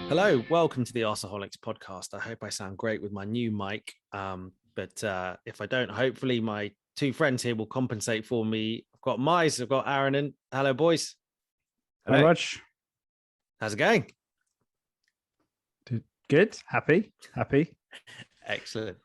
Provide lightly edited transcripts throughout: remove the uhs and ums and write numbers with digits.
Hello, welcome to the Arsaholics podcast. I hope I sound great with my new mic. But if I don't, hopefully my two friends here will compensate for me. I've got Mize, I've got Aaron, and hello, boys. Hello. Hi, Raj. How's it going? Good. Happy. Excellent.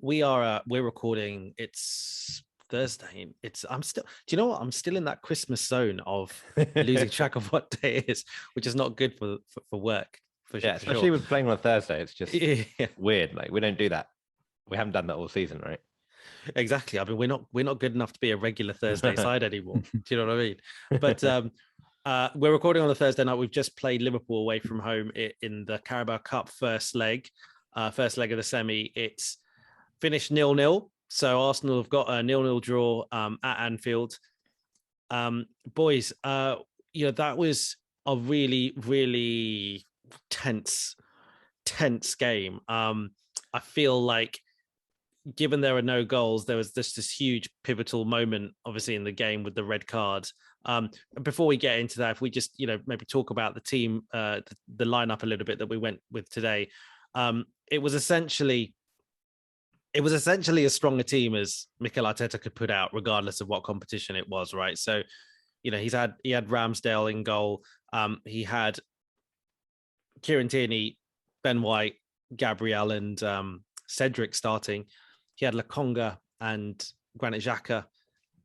We're recording. It's Thursday. I'm still. Do you know what? I'm still in that Christmas zone of losing track of what day it is, which is not good for work. Especially with playing on a Thursday, it's just Yeah. weird. Like we don't do that. We haven't done that all season, right? Exactly. I mean, we're not good enough to be a regular Thursday side anymore. Do you know what I mean? But we're recording on a Thursday night. We've just played Liverpool away from home in the Carabao Cup first leg of the semi. It's finished 0-0. So Arsenal have got a 0-0 draw at Anfield. Boys, that was a really, really tense game. I feel like, given there are no goals, there was this huge pivotal moment, obviously, in the game with the red card. Before we get into that, if we just, maybe talk about the team, the lineup a little bit that we went with today. It was essentially as strong a team as Mikel Arteta could put out, regardless of what competition it was, right? So, he had Ramsdale in goal. He had Kieran Tierney, Ben White, Gabriel, and Cedric starting. He had Lokonga and Granit Xhaka.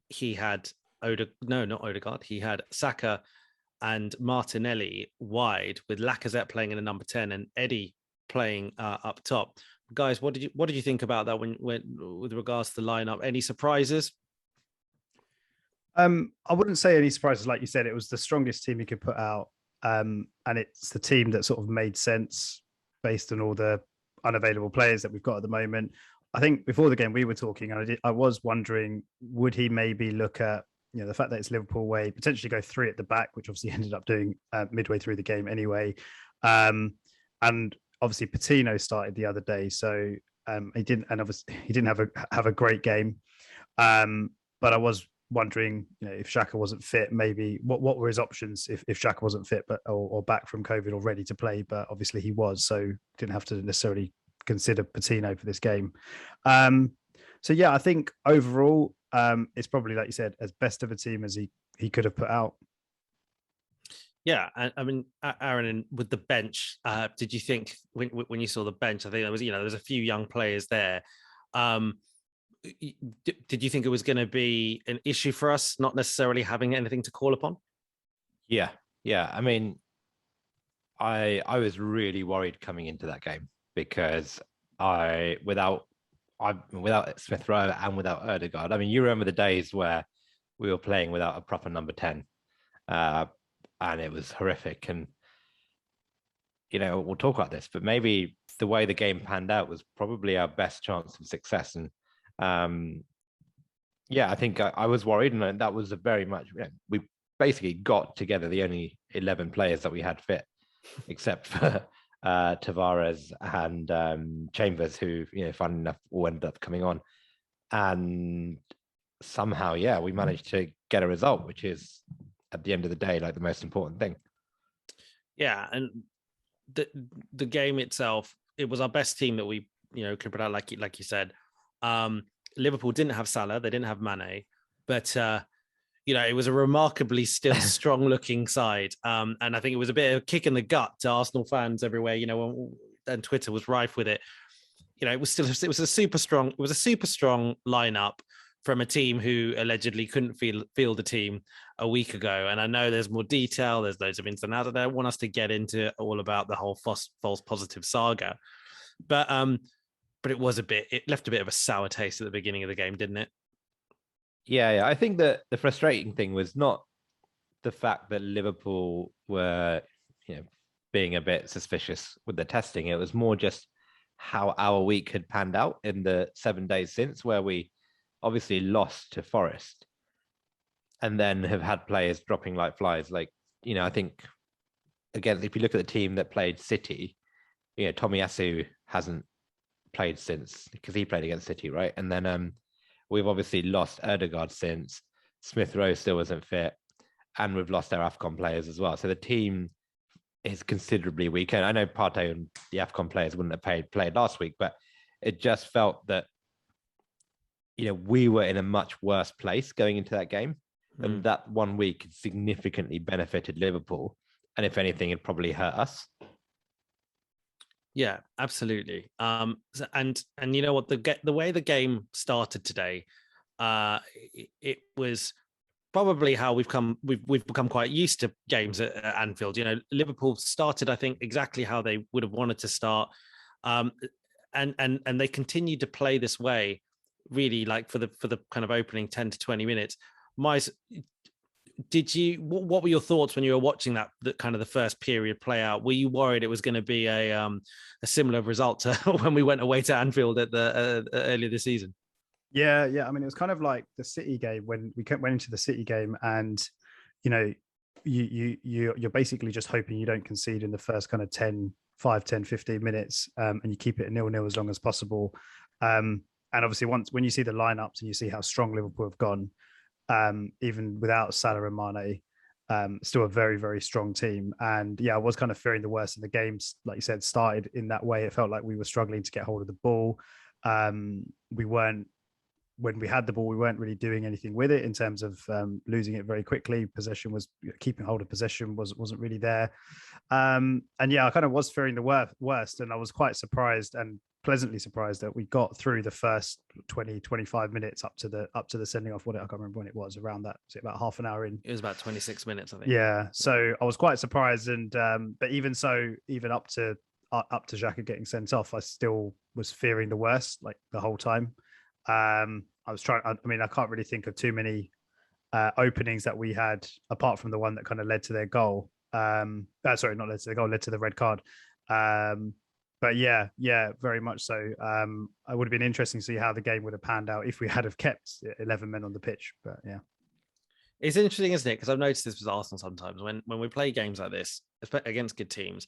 He had not Odegaard. He had Saka and Martinelli wide, with Lacazette playing in a number 10 and Eddie playing up top. Guys, what did you think about that when with regards to the lineup? Any surprises? I wouldn't say any surprises. Like you said, it was the strongest team you could put out, and it's the team that sort of made sense based on all the unavailable players that we've got at the moment. I think before the game we were talking, and I was wondering, would he maybe look at the fact that it's Liverpool away, potentially go 3 at the back, which obviously ended up doing midway through the game anyway, and obviously Patino started the other day, so he didn't have a great game, but I was wondering, if Xhaka wasn't fit, maybe what were his options if Xhaka wasn't fit, but or back from COVID or ready to play, but obviously he was, so didn't have to necessarily consider Patino for this game. So yeah, I think overall, it's probably, like you said, as best of a team as he could have put out. Yeah, I mean, Aaron, with the bench, did you think when you saw the bench? I think there was, there's a few young players there. Did you think it was going to be an issue for us not necessarily having anything to call upon? Yeah. I mean, I was really worried coming into that game because without Smith Rowe and without Odegaard. I mean, you remember the days where we were playing without a proper number 10. And it was horrific. And, we'll talk about this, but maybe the way the game panned out was probably our best chance of success. And I think I was worried, and that was very much, we basically got together the only 11 players that we had fit, except for Tavares and Chambers, who, fun enough, all ended up coming on. And somehow, we managed to get a result, which is, at the end of the day, like the most important thing. Yeah, and the game itself, it was our best team that we could put out, like you said. Liverpool didn't have Salah, they didn't have Mane, but it was a remarkably still strong looking side, and I think it was a bit of a kick in the gut to Arsenal fans everywhere. And Twitter was rife with it. It was a super strong lineup from a team who allegedly couldn't field the team a week ago. And I know there's more detail, there's loads of ins and outs. I don't want us to get all about the whole false positive saga, but it left a bit of a sour taste at the beginning of the game, didn't it? Yeah. I think that the frustrating thing was not the fact that Liverpool were, being a bit suspicious with the testing. It was more just how our week had panned out in the 7 days since, where we obviously lost to Forest and then have had players dropping like flies. Like, I think, again, if you look at the team that played City, Tomiyasu hasn't played since, because he played against City, right? And then we've obviously lost Odegaard since. Smith Rowe still wasn't fit, and we've lost our AFCON players as well. So the team is considerably weaker. I know Partey and the AFCON players wouldn't have played last week, but it just felt that, we were in a much worse place going into that game. And that 1 week significantly benefited Liverpool. And if anything, it probably hurt us. Yeah, absolutely. And you know what, the way the game started today, it was probably how we've become quite used to games at Anfield. Liverpool started, I think, exactly how they would have wanted to start, and they continued to play this way, really, like for the kind of opening 10 to 20 minutes. Miles, what were your thoughts when you were watching that kind of the first period play out? Were you worried it was going to be a similar result to when we went away to Anfield at the earlier this season? Yeah. I mean, it was kind of like the City game when we went into the City game, and you're basically just hoping you don't concede in the first kind of 5, 10, 15 minutes, and you keep it at 0-0 as long as possible. And obviously, when you see the lineups and you see how strong Liverpool have gone, even without Salah and Mane, still a very, very strong team. And yeah, I was kind of fearing the worst. And the games, like you said, started in that way. It felt like we were struggling to get hold of the ball. When we had the ball, we weren't really doing anything with it in terms of losing it very quickly. Keeping hold of possession wasn't really there. And yeah, I kind of was fearing the worst, and I was quite surprised and pleasantly surprised that we got through the first 20-25 minutes up to the sending off. I can't remember when it was, around that, was it about half an hour in? It was about 26 minutes, I think. Yeah, so I was quite surprised, and but even up to Xhaka getting sent off, I still was fearing the worst, like the whole time. I can't really think of too many openings that we had apart from the one that kind of led to their goal. Sorry, not led to the goal, led to the red card. But yeah, very much so. It would have been interesting to see how the game would have panned out if we had have kept 11 men on the pitch. But yeah, it's interesting, isn't it? Because I've noticed this with Arsenal sometimes when we play games like this against good teams,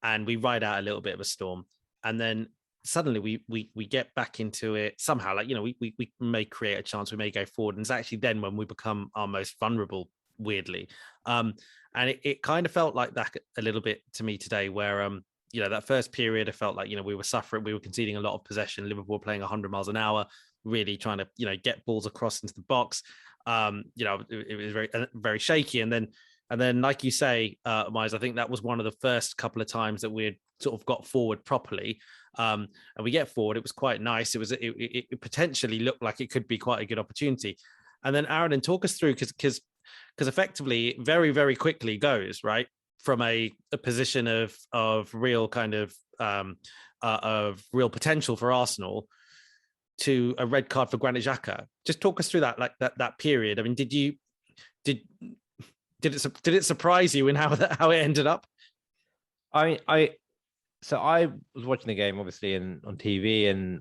and we ride out a little bit of a storm, and then suddenly we get back into it somehow. Like, we may create a chance, we may go forward, and it's actually then when we become our most vulnerable, weirdly. And it kind of felt like that a little bit to me today, where that first period, I felt like, we were suffering, we were conceding a lot of possession. Liverpool playing 100 miles an hour, really trying to, get balls across into the box. It was very, very shaky. And then, like you say, Miles, I think that was one of the first couple of times that we had sort of got forward properly. And we get forward, it was quite nice. It potentially looked like it could be quite a good opportunity. And then Aaron, and talk us through, because effectively it very, very quickly goes right from a position of real kind of real potential for Arsenal to a red card for Granit Xhaka. Just talk us through that period. I mean, did it surprise you in how it ended up? So I was watching the game, obviously, on TV, and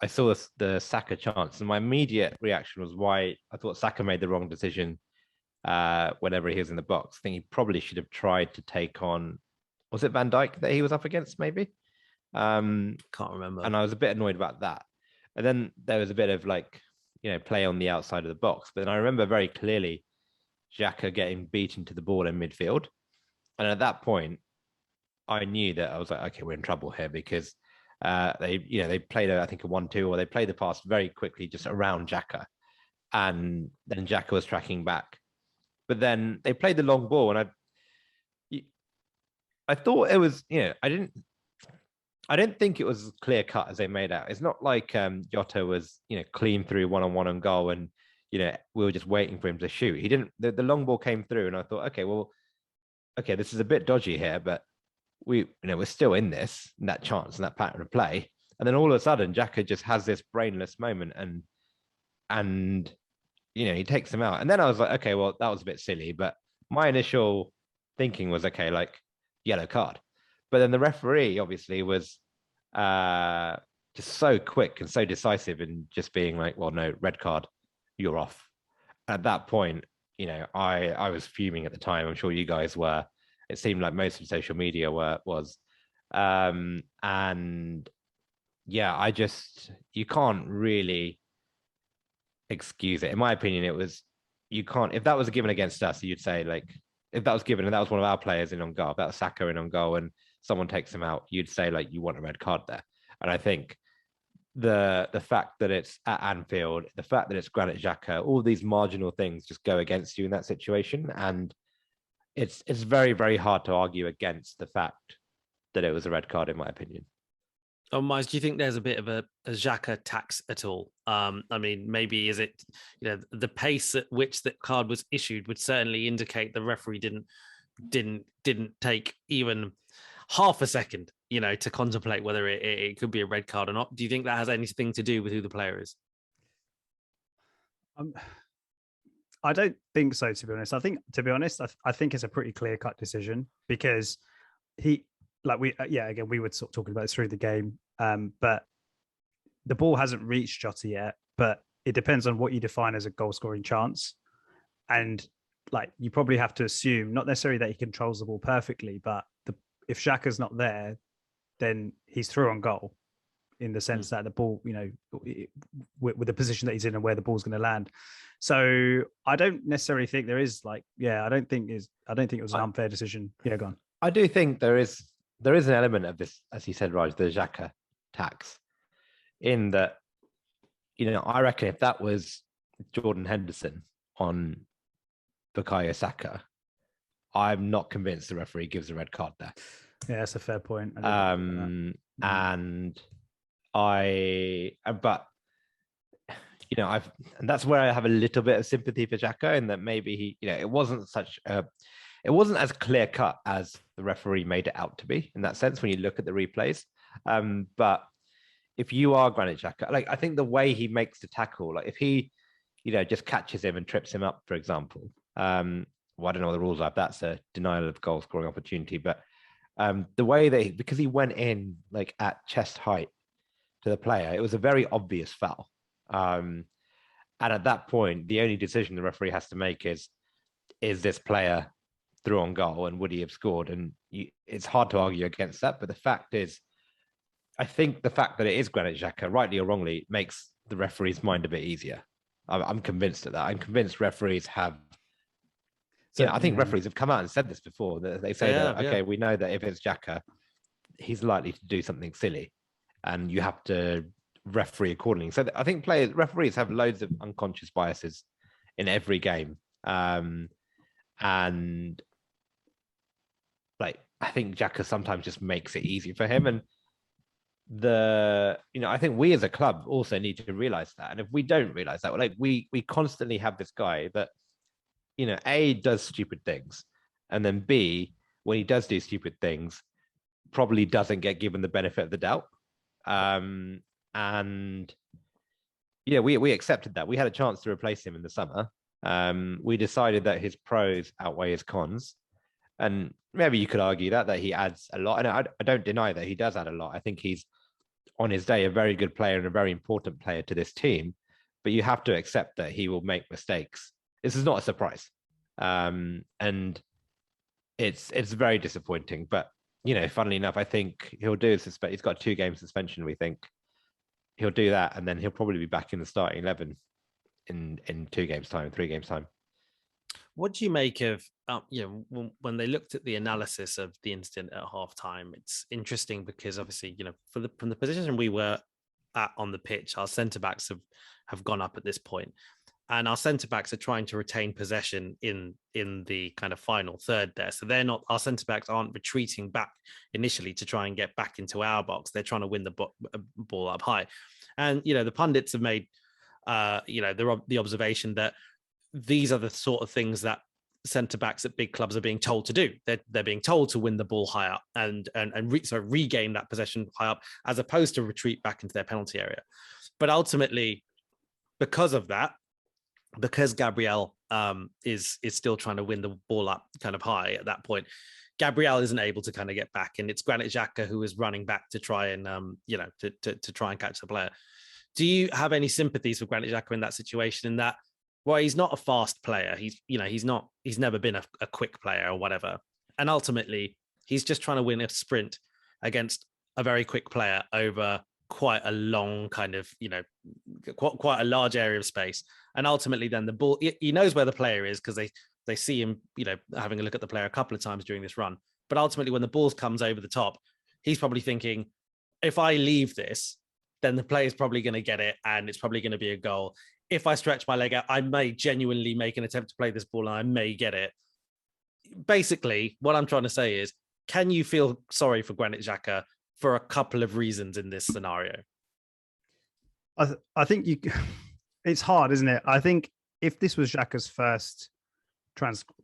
I saw the Saka chance, and my immediate reaction was why I thought Saka made the wrong decision whenever he was in the box. I think he probably should have tried to take on, was it Van Dijk that he was up against, maybe? Can't remember. And I was a bit annoyed about that. And then there was a bit of play on the outside of the box. But then I remember very clearly Xhaka getting beaten to the ball in midfield. And at that point, I knew that I was like, okay, we're in trouble here, because they played I think a 1-2, or they played the pass very quickly just around Xhaka, and then Xhaka was tracking back. But then they played the long ball, and I thought it was, I didn't think it was as clear cut as they made out. It's not like Jota was, clean through one-on-one on goal, and we were just waiting for him to shoot. He didn't. The long ball came through, and I thought, okay, this is a bit dodgy here, but we're still in that chance and that pattern of play. And then all of a sudden, Xhaka just has this brainless moment, and he takes him out. And then I was like, okay, well, that was a bit silly. But my initial thinking was, okay, like, yellow card. But then the referee obviously was just so quick and so decisive in just being like, well, no, red card, you're off. At that point, I was fuming at the time. I'm sure you guys were. It seemed like most of social media was. And yeah, you can't really excuse it. In my opinion, you can't, if that was given against us, you'd say, like, if that was given and that was one of our players in on goal, if that was Saka in on goal and someone takes him out, you'd say like you want a red card there. And I think the fact that it's at Anfield, the fact that it's Granit Xhaka, all these marginal things just go against you in that situation. And it's very, very hard to argue against the fact that it was a red card, in my opinion. Oh, Miles, do you think there's a bit of a Xhaka tax at all? I mean, maybe is it, the pace at which the card was issued would certainly indicate the referee didn't take even half a second, to contemplate whether it could be a red card or not. Do you think that has anything to do with who the player is? I don't think so, to be honest. I think it's a pretty clear-cut decision because again, we were sort of talking about this through the game, but the ball hasn't reached Jota yet, but it depends on what you define as a goal-scoring chance. And you probably have to assume, not necessarily that he controls the ball perfectly, but if Xhaka's not there, then he's through on goal in the sense that the ball, with the position that he's in and where the ball's going to land. So I don't necessarily think there is I don't think it was an unfair decision. Yeah, go on. I do think there is an element of this, as you said, Raj, the Xhaka tax, in that, I reckon if that was Jordan Henderson on Bukayo Saka, I'm not convinced the referee gives a red card there. Yeah, that's a fair point. And that's where I have a little bit of sympathy for Xhaka, in that maybe it wasn't as clear cut as the referee made it out to be in that sense when you look at the replays. But if you are Granit Xhaka, I think the way he makes the tackle, if he, just catches him and trips him up, for example. I don't know what the rules are. That's a denial of goal scoring opportunity. But the way that because he went in at chest height to the player, it was a very obvious foul. And at that point, the only decision the referee has to make is this player through on goal and would he have scored? And it's hard to argue against that. But the fact is, I think the fact that it is Granit Xhaka, rightly or wrongly, makes the referee's mind a bit easier. I'm convinced of that. I'm convinced referees have. I think referees have come out and said this before. That they say okay, we know that if it's Xhaka, he's likely to do something silly, and you have to referee accordingly. So I think referees have loads of unconscious biases in every game, and I think Xhaka sometimes just makes it easy for him. And I think we as a club also need to realize that. And if we don't realize that, we constantly have this guy that, A, does stupid things, and then B, when he does do stupid things, probably doesn't get given the benefit of the doubt. We accepted that. We had a chance to replace him in the summer. We decided that his pros outweigh his cons. And maybe you could argue that he adds a lot. And I don't deny that he does add a lot. I think he's, on his day, a very good player and a very important player to this team. But you have to accept that he will make mistakes. This is not a surprise. And it's very disappointing. But, funnily enough, I think he'll do he's got a 2-game suspension, we think. He'll do that, and then he'll probably be back in the starting 11 in 2 games' time, 3 games' time. What do you make of, when they looked at the analysis of the incident at halftime? It's interesting because obviously, from the position we were at on the pitch, our centre-backs have gone up at this point, and our centre-backs are trying to retain possession in the kind of final third there. So our centre-backs aren't retreating back initially to try and get back into our box. They're trying to win the ball up high. And, the pundits have made, the observation that these are the sort of things that centre-backs at big clubs are being told to do. They're being told to win the ball high up and regain that possession high up, as opposed to retreat back into their penalty area. But ultimately, because of that, because Gabriel is still trying to win the ball up kind of high at that point, Gabriel isn't able to kind of get back, and it's Granit Xhaka who is running back to try and to try and catch the player. Do you have any sympathies for Granit Xhaka in that situation? In that, well, he's not a fast player. He's never been a quick player or whatever, and ultimately he's just trying to win a sprint against a very quick player over quite a long kind of, quite a large area of space. And ultimately then the ball, he knows where the player is because They see him, having a look at the player a couple of times during this run. But ultimately, when the ball comes over the top, he's probably thinking, if I leave this, then the player's probably going to get it and it's probably going to be a goal. If I stretch my leg out, I may genuinely make an attempt to play this ball and I may get it. Basically, what I'm trying to say is, can you feel sorry for Granit Xhaka for a couple of reasons in this scenario? I think it's hard, isn't it? I think if this was Xhaka's first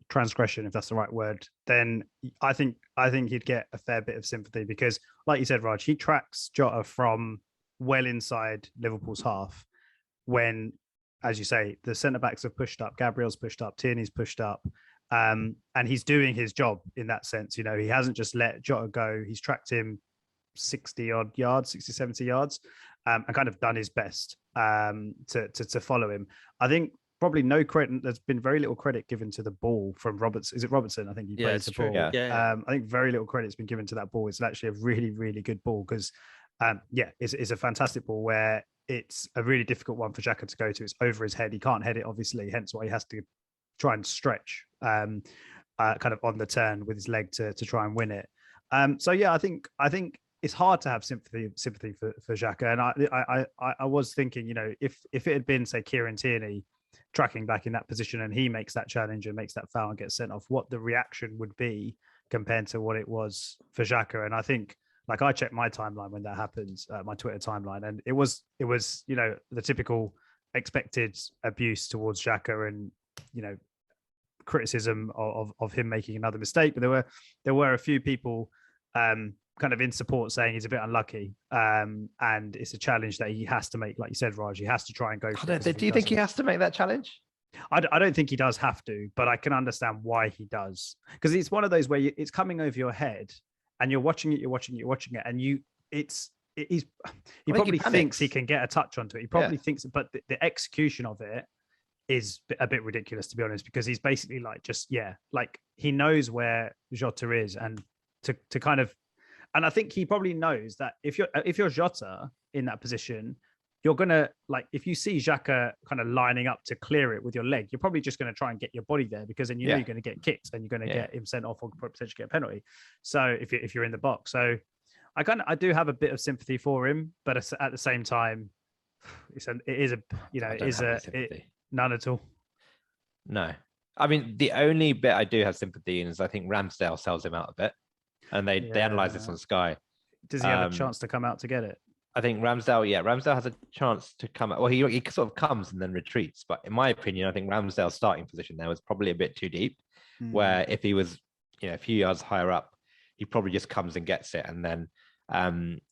transgression, if that's the right word, then I think he'd get a fair bit of sympathy because, like you said, Raj, he tracks Jota from well inside Liverpool's half when, as you say, the centre backs have pushed up, Gabriel's pushed up, Tierney's pushed up, and he's doing his job in that sense. He hasn't just let Jota go; he's tracked him 60 odd yards, 60, 70 yards, and kind of done his best to follow him. I think probably no credit. There's been very little credit given to the ball from Robertson. Is it Robertson? I think he plays the ball. Yeah. I think very little credit's been given to that ball. It's actually a really, really good ball because, it's a fantastic ball where it's a really difficult one for Xhaka to go to. It's over his head. He can't head it, obviously, hence why he has to try and stretch kind of on the turn with his leg to try and win it. I think it's hard to have sympathy for Xhaka. And I was thinking, if it had been, say, Kieran Tierney tracking back in that position and he makes that challenge and makes that foul and gets sent off, what the reaction would be compared to what it was for Xhaka. And I think, like, I checked my timeline when that happened, my Twitter timeline, and it was the typical expected abuse towards Xhaka and criticism of him making another mistake. But there were a few people kind of in support saying he's a bit unlucky, and it's a challenge that he has to make. Like you said, Raj, he has to try and go for it. Do you think he has to make that challenge? I don't think he does have to, but I can understand why he does, because it's one of those where it's coming over your head and you're watching it, and he probably thinks he can get a touch onto it. He probably thinks, but the execution of it is a bit ridiculous, to be honest, because he's basically like he knows where Jota is, and to kind of, and I think he probably knows that if you're Jota in that position, you're gonna, like, if you see Xhaka kind of lining up to clear it with your leg, you're probably just going to try and get your body there, because then you're going to get kicked and you're going to get him sent off or potentially get a penalty. So if you're in the box, so I do have a bit of sympathy for him, but at the same time, none at all. No, I mean, the only bit I do have sympathy in is I think Ramsdale sells him out a bit, and they analyze this on Sky. Does he have a chance to come out to get it? I think Ramsdale has a chance to come out. Well, he sort of comes and then retreats. But in my opinion, I think Ramsdale's starting position there was probably a bit too deep, where if he was, a few yards higher up, he probably just comes and gets it. And then,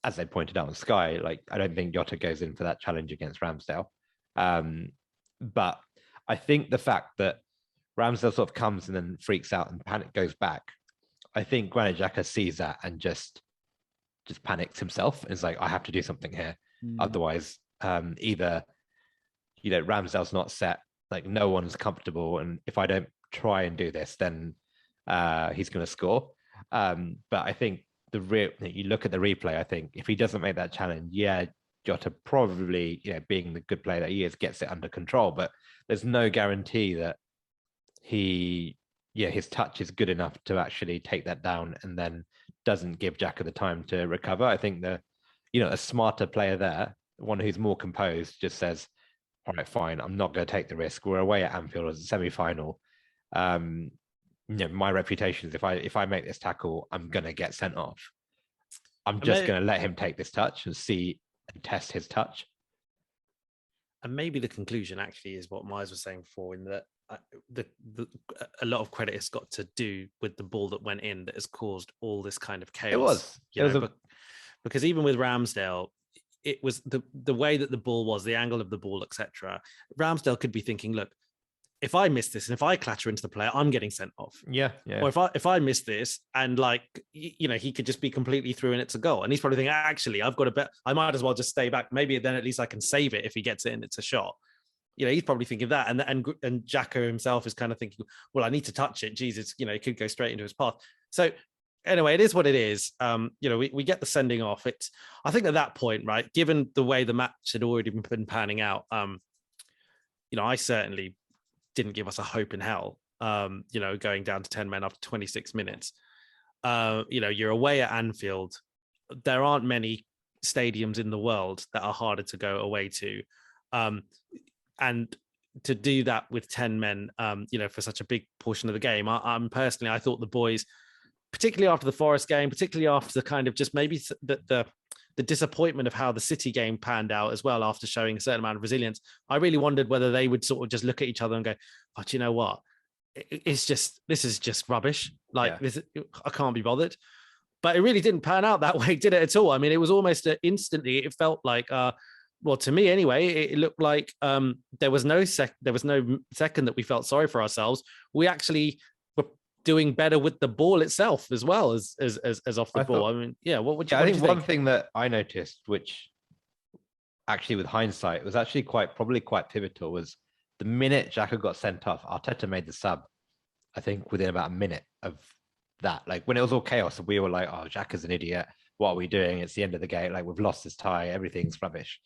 as they pointed out on Sky, like, I don't think Jota goes in for that challenge against Ramsdale. But I think the fact that Ramsdale sort of comes and then freaks out and panic goes back, I think Granit Xhaka sees that and just panics himself and is like, I have to do something here. Otherwise, either, Ramsdale's not set, like, no one's comfortable, and if I don't try and do this, then he's going to score. But I think you look at the replay, I think if he doesn't make that challenge, Jota probably, being the good player that he is, gets it under control, but there's no guarantee that his touch is good enough to actually take that down and then doesn't give Xhaka the time to recover. I think a smarter player there, one who's more composed, just says, all right, fine, I'm not going to take the risk. We're away at Anfield as a semi-final. My reputation is if I make this tackle, I'm going to get sent off. I'm just going to let him take this touch and see and test his touch. And maybe the conclusion actually is what Myers was saying before, in that a lot of credit has got to do with the ball that went in that has caused all this kind of chaos. Because even with Ramsdale, it was the way that the ball was, the angle of the ball, etc. Ramsdale could be thinking, look, if I miss this and if I clatter into the player, I'm getting sent off. Yeah. Or if I miss this and, like, he could just be completely through and it's a goal. And he's probably thinking, actually, I've got a bet. I might as well just stay back. Maybe then at least I can save it if he gets it and it's a shot. He's probably thinking that. And Xhaka himself is kind of thinking, well, I need to touch it. Jesus, it could go straight into his path. So anyway, it is what it is. We get the sending off. I think at that point, right, given the way the match had already been panning out, I certainly didn't give us a hope in hell going down to 10 men after 26 minutes. You're away at Anfield. There aren't many stadiums in the world that are harder to go away to. And to do that with 10 men, for such a big portion of the game, I thought the boys, particularly after the Forest game, particularly after the kind of just maybe the disappointment of how the City game panned out as well, after showing a certain amount of resilience, I really wondered whether they would sort of just look at each other and go, "Oh, do you know what? This is just rubbish. This, I can't be bothered." But it really didn't pan out that way, did it at all? I mean, it was almost instantly. It felt like, well, to me anyway, it looked like there was no second that we felt sorry for ourselves. We actually were doing better with the ball itself as well as off the ball. I mean, yeah. What would you? I think one thing that I noticed, which actually with hindsight was actually probably quite pivotal, was the minute Xhaka got sent off, Arteta made the sub. I think within about a minute of that, like when it was all chaos, we were like, "Oh, Xhaka's an idiot. What are we doing? It's the end of the game. Like we've lost this tie. Everything's rubbish."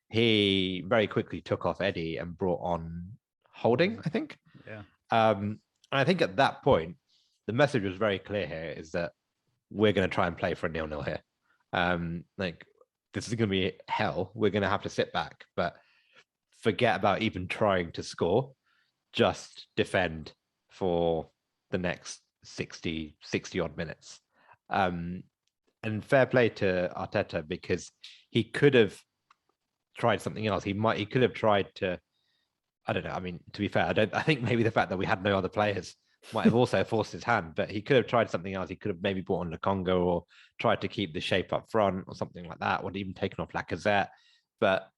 He very quickly took off Eddie and brought on Holding, I think. Yeah. And I think at that point, the message was very clear here, is that we're going to try and play for a 0-0 here. Like this is going to be hell. We're going to have to sit back, but forget about even trying to score. Just defend for the next 60 odd minutes. And fair play to Arteta, because he could have tried something else. He could have tried to, I don't know. I mean, to be fair, I think maybe the fact that we had no other players might have also forced his hand, but he could have tried something else. He could have maybe brought on Lukonga or tried to keep the shape up front or something like that, or even taken off Lacazette. But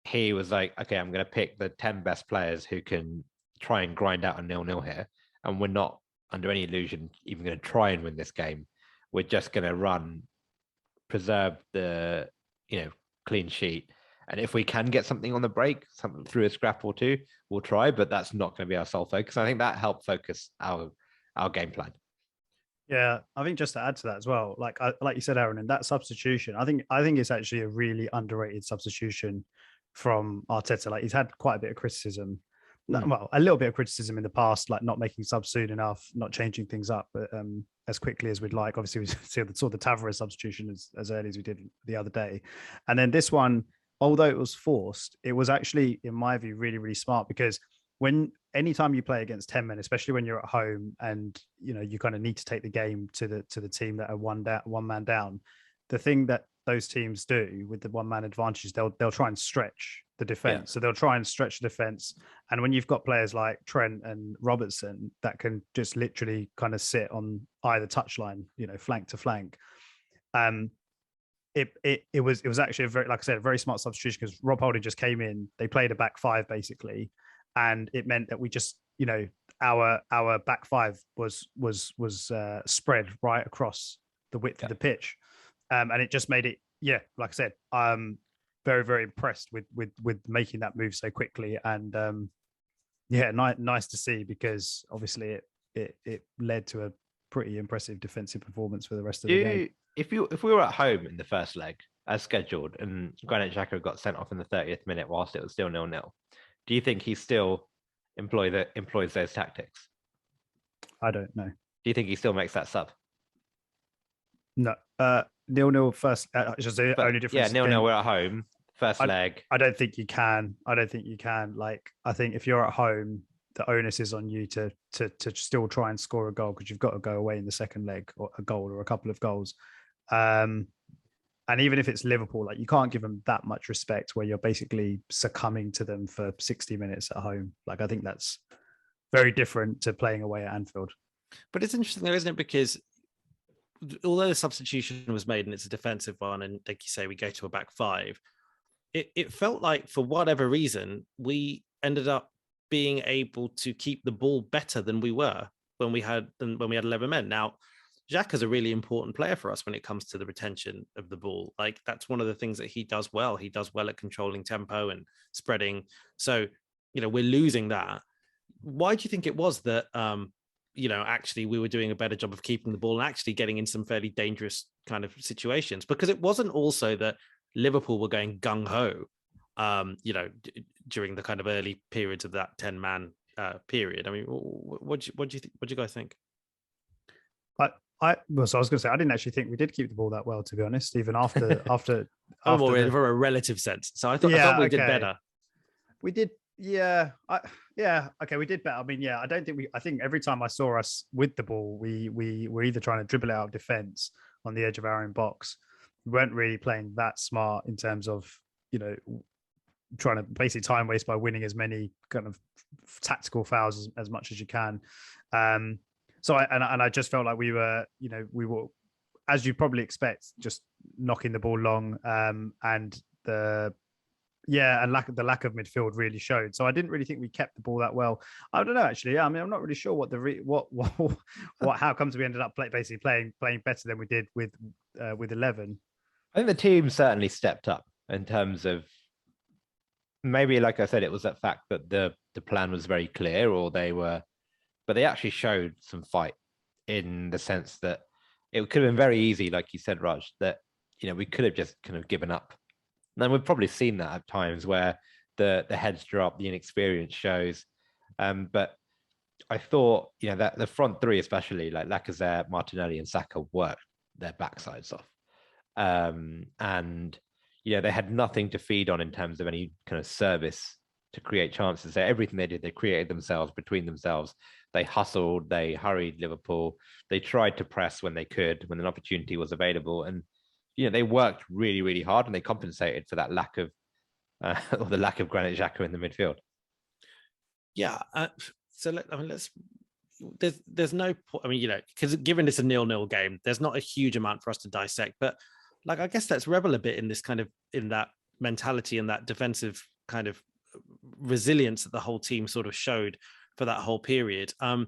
he was like, okay, I'm going to pick the 10 best players who can try and grind out a 0-0 here. And we're not under any illusion even going to try and win this game. We're just going to preserve the, clean sheet. And if we can get something on the break, something through a scrap or two, we'll try, but that's not going to be our sole focus. I think that helped focus our game plan. Yeah, I think just to add to that as well, like you said, Aaron, in that substitution, I think it's actually a really underrated substitution from Arteta. Like he's had quite a bit of criticism, well, a little bit of criticism in the past, like not making subs soon enough, not changing things up as quickly as we'd like. Obviously, we saw the Tavares substitution as early as we did the other day, and then this one, although it was forced, it was actually, in my view, really, really smart, because anytime you play against 10 men, especially when you're at home and you kind of need to take the game to the team that are one man down, the thing that those teams do with the one man advantage, they'll try and stretch the defense. Yeah. So they'll try and stretch the defense. And when you've got players like Trent and Robertson that can just literally kind of sit on either touchline, flank to flank, it was actually a very, like I said, a very smart substitution, because Rob Holding just came in. They played a back five basically, and it meant that we just, our back five was spread right across the width of the pitch, and it just made it, like I said, very, very impressed with making that move so quickly, and nice to see, because obviously it led to a pretty impressive defensive performance for the rest of the game. If we were at home in the first leg as scheduled, and Granit Xhaka got sent off in the 30th minute whilst it was still 0-0, do you think he still employs those tactics? I don't know. Do you think he still makes that sub? No. 0-0 first. Only difference. Yeah, 0-0. We're at home. First leg. I don't think you can. Like, I think if you're at home, the onus is on you to still try and score a goal, because you've got to go away in the second leg, or a goal or a couple of goals. And even if it's Liverpool, like, you can't give them that much respect where you're basically succumbing to them for 60 minutes at home. Like, I think that's very different to playing away at Anfield. But it's interesting though, isn't it? Because although the substitution was made and it's a defensive one, and like you say, we go to a back five, it felt like for whatever reason, we ended up being able to keep the ball better than we were when we had 11 men. Now, Xhaka's a really important player for us when it comes to the retention of the ball. Like, that's one of the things that he does well. He does well at controlling tempo and spreading. So, we're losing that. Why do you think it was that, actually we were doing a better job of keeping the ball and actually getting in some fairly dangerous kind of situations? Because it wasn't also that Liverpool were going gung-ho, during the kind of early periods of that 10-man period. I mean, what do you guys think? So I was going to say I didn't actually think we did keep the ball that well, to be honest. Even after from a relative sense. So I thought we did better. We did, okay, we did better. I mean, I don't think I think every time I saw us with the ball, we were either trying to dribble out of defense on the edge of our own box. We weren't really playing that smart in terms of, trying to basically time waste by winning as many kind of tactical fouls as much as you can. So I just felt like we were, as you probably expect, just knocking the ball long, and the lack of midfield really showed. So I didn't really think we kept the ball that well. I don't know, actually. I mean, I'm not really sure how comes we ended up basically playing better than we did with 11. I think the team certainly stepped up in terms of, maybe, like I said, it was that fact that the plan was very clear, but they actually showed some fight, in the sense that it could have been very easy, like you said, Raj, that, we could have just kind of given up. And we've probably seen that at times where the heads drop, the inexperience shows. But I thought, that the front three, especially like Lacazette, Martinelli, and Xhaka, worked their backsides off. And they had nothing to feed on in terms of any kind of service to create chances. So everything they did, they created themselves, between themselves. They hustled, they hurried Liverpool. They tried to press when they could, when an opportunity was available. And, they worked really, really hard, and they compensated for that lack of, or the lack of Granit Xhaka in the midfield. Yeah. So there's no point. I mean, because given it's a 0-0 game, there's not a huge amount for us to dissect. But I guess let's revel a bit in this kind of, in that mentality and that defensive kind of resilience that the whole team sort of showed for that whole period. I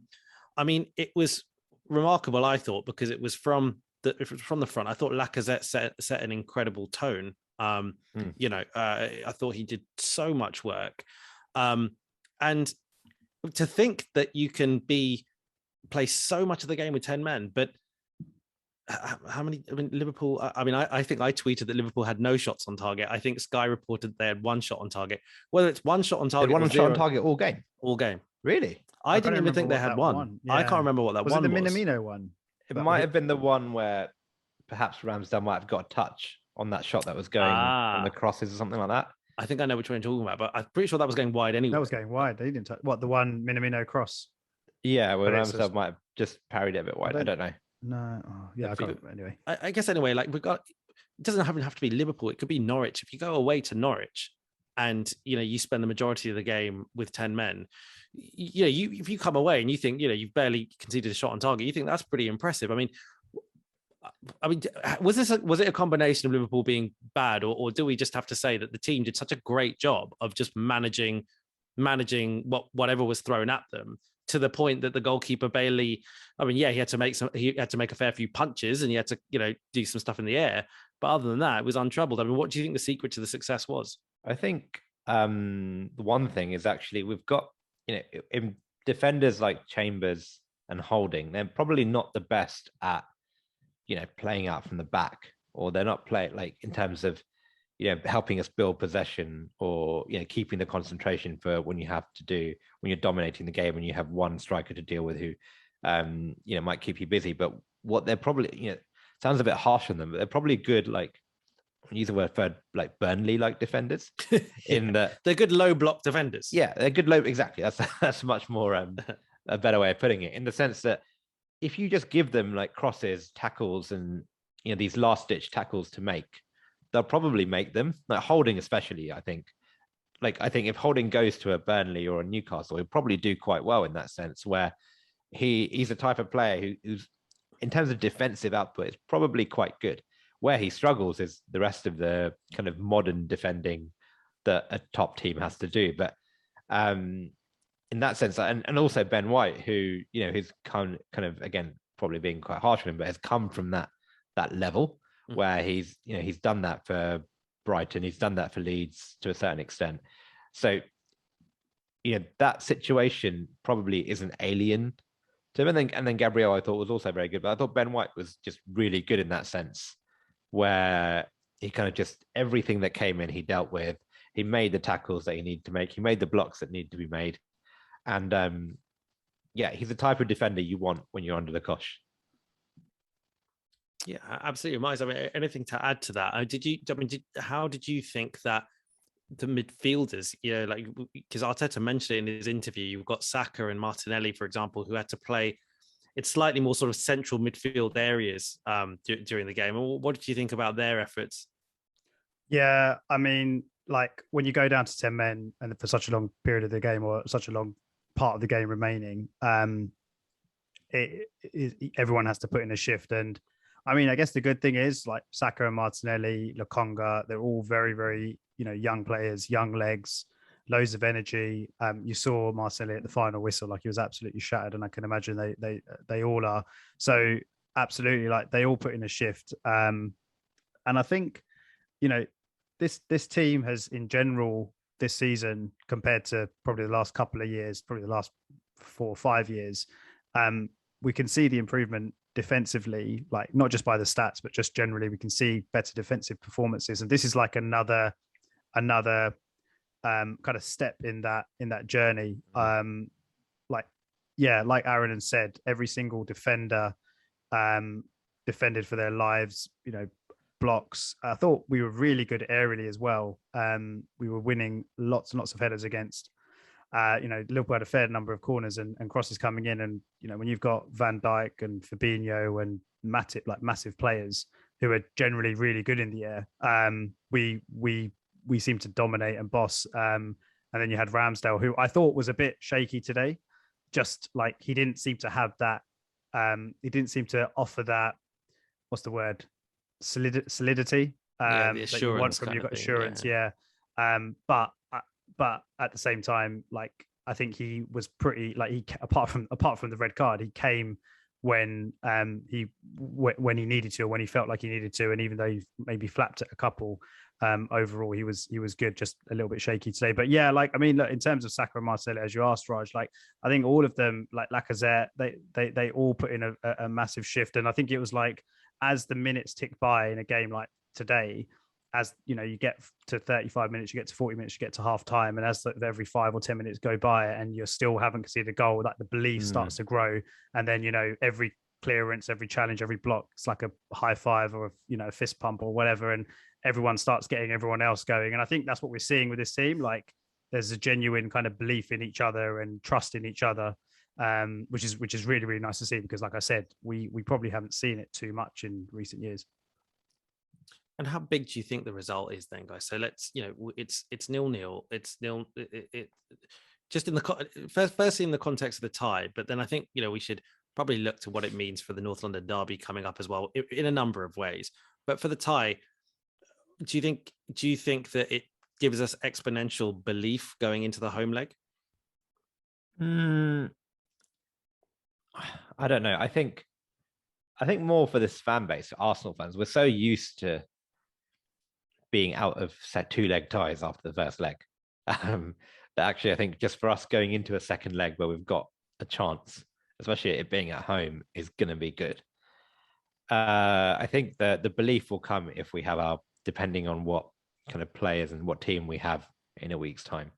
mean, it was remarkable, I thought, because it was from the front. I thought Lacazette set an incredible tone. I thought he did so much work. And to think that you can play so much of the game with 10 men, but how many? I mean, Liverpool. I think I tweeted that Liverpool had no shots on target. I think Sky reported they had one shot on target. Whether it's one shot on target, shot on target all game. All game. Really? I didn't even think they had one. Yeah. I can't remember what that was. Was it the Minamino one? It might have been the one where perhaps Ramsdale might have got a touch on that shot that was going on the crosses or something like that. I think I know which one you're talking about, but I'm pretty sure that was going wide anyway. That was going wide. They didn't touch. What, the one Minamino cross? Yeah, where Ramsdale might have just parried it a bit wide. I don't know. No, I can't. Anyway, I guess anyway, it doesn't have to be Liverpool. It could be Norwich. If you go away to Norwich, and you spend the majority of the game with 10 men, if you come away and you think you've barely conceded a shot on target, you think that's pretty impressive. I mean, was it a combination of Liverpool being bad, or do we just have to say that the team did such a great job of just managing whatever was thrown at them, to the point that the goalkeeper Bailey, he had to make a fair few punches, and he had to do some stuff in the air, but other than that, it was untroubled. I mean, what do you think the secret to the success was? I think the one thing is, actually, we've got in defenders like Chambers and Holding, they're probably not the best at playing out from the back, or they're not playing in terms of helping us build possession, or keeping the concentration for when you're dominating the game and you have one striker to deal with who might keep you busy. But what they're probably sounds a bit harsh on them, but they're probably good, use the word for Burnley defenders, in that they're good low block defenders. Yeah, they're good low. Exactly, that's much more a better way of putting it, in the sense that if you just give them crosses, tackles, and these last ditch tackles to make, they'll probably make them. Holding, especially, I think if Holding goes to a Burnley or a Newcastle, he'll probably do quite well in that sense, where he's the type of player who's, in terms of defensive output, is probably quite good. Where he struggles is the rest of the kind of modern defending that a top team has to do. But in that sense, and also Ben White, who who's kind of, again, probably being quite harsh on him, but has come from that level where he's done that for Brighton, he's done that for Leeds to a certain extent. So that situation probably isn't alien to him. And then Gabriel, I thought, was also very good, but I thought Ben White was just really good in that sense, where he kind of just, everything that came in, he dealt with. He made the tackles that he needed to make. He made the blocks that needed to be made. And he's the type of defender you want when you're under the cosh. Yeah, absolutely. Miles, I mean, anything to add to that? How did you think that the midfielders, like, because Arteta mentioned it in his interview, you've got Saka and Martinelli, for example, who had to play it's slightly more sort of central midfield areas during the game. What did you think about their efforts? Yeah, I mean, like when you go down to 10 men and for such a long period of the game or such a long part of the game remaining, everyone has to put in a shift. And I mean, I guess the good thing is like Saka and Martinelli, Lokonga, they're all very, very, young players, young legs, loads of energy. You saw Martinelli at the final whistle, like he was absolutely shattered, and I can imagine they all are. So absolutely, like they all put in a shift. And I think, this team has in general this season compared to probably the last couple of years, probably the last 4 or 5 years, we can see the improvement defensively, like not just by the stats, but just generally we can see better defensive performances. And this is like another kind of step in that journey. Like Aaron has said, every single defender defended for their lives, blocks. I thought we were really good aerially as well. We were winning lots and lots of headers against Liverpool had a fair number of corners and crosses coming in. And, when you've got Van Dijk and Fabinho and Matip, like massive players who are generally really good in the air, we seem to dominate and boss. And then you had Ramsdale, who I thought was a bit shaky today. Just like he didn't seem to have that. He didn't seem to offer that. What's the word? Solidity. The that you want from your assurance. Yeah. But at the same time, like I think he was pretty like he apart from the red card, he came when when he needed to, or when he felt like he needed to, and even though he maybe flapped at a couple, overall he was good, just a little bit shaky today. But yeah, like I mean, look, in terms of Saka and Marcelo, as you asked, Raj, like I think all of them, like Lacazette, they all put in a massive shift, and I think it was like as the minutes tick by in a game like today, as you get to 35 minutes, you get to 40 minutes, you get to half time, and as every 5 or 10 minutes go by and you still haven't conceded a goal, like the belief starts to grow, and then every clearance, every challenge, every block, it's like a high five or a fist pump or whatever, and everyone starts getting everyone else going. And I think that's what we're seeing with this team. Like there's a genuine kind of belief in each other and trust in each other, which is really, really nice to see, because like I said, we probably haven't seen it too much in recent years. And how big do you think the result is then, guys? So let's, it's 0-0. It's nil. Just in the firstly in the context of the tie, but then I think we should probably look to what it means for the North London derby coming up as well, in a number of ways. But for the tie, do you think that it gives us exponential belief going into the home leg? I don't know. I think more for this fan base, Arsenal fans, we're so used to being out of set 2-leg ties after the first leg. That actually, I think just for us going into a second leg where we've got a chance, especially it being at home, is going to be good. I think the belief will come if we have depending on what kind of players and what team we have in a week's time.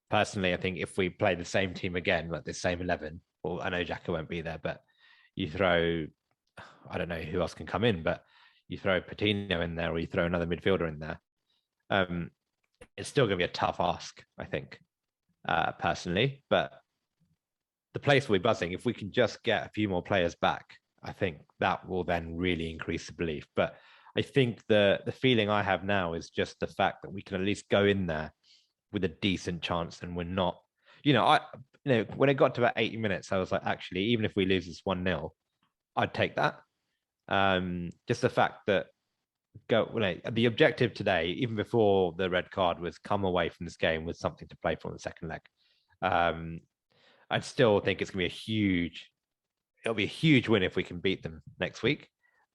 Personally, I think if we play the same team again, like the same 11, well, I know Xhaka won't be there, but you throw, I don't know who else can come in, but you throw Patino in there or you throw another midfielder in there, it's still going to be a tough ask, I think, personally. But the place will be buzzing. If we can just get a few more players back, I think that will then really increase the belief. But I think the feeling I have now is just the fact that we can at least go in there with a decent chance, and we're not, when it got to about 80 minutes, I was like, actually, even if we lose this 1-0, I'd take that. Just the fact that the objective today, even before the red card, was come away from this game with something to play for in the second leg. I'd still think it's going to be it'll be a huge win if we can beat them next week,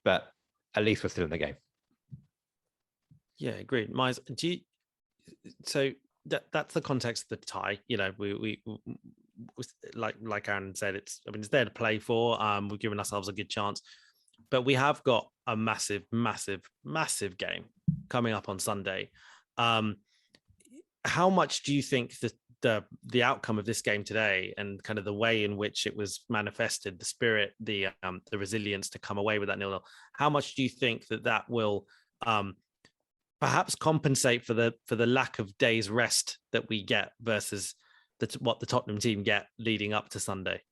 but at least we're still in the game. Yeah, agreed. Miles, so that's the context of the tie. We like Aaron said, it's there to play for. We've given ourselves a good chance. But we have got a massive, massive, massive game coming up on Sunday. How much do you think that the outcome of this game today and kind of the way in which it was manifested, the spirit, the resilience to come away with that 0-0, how much do you think that will perhaps compensate for the lack of days rest that we get versus what the Tottenham team get leading up to Sunday?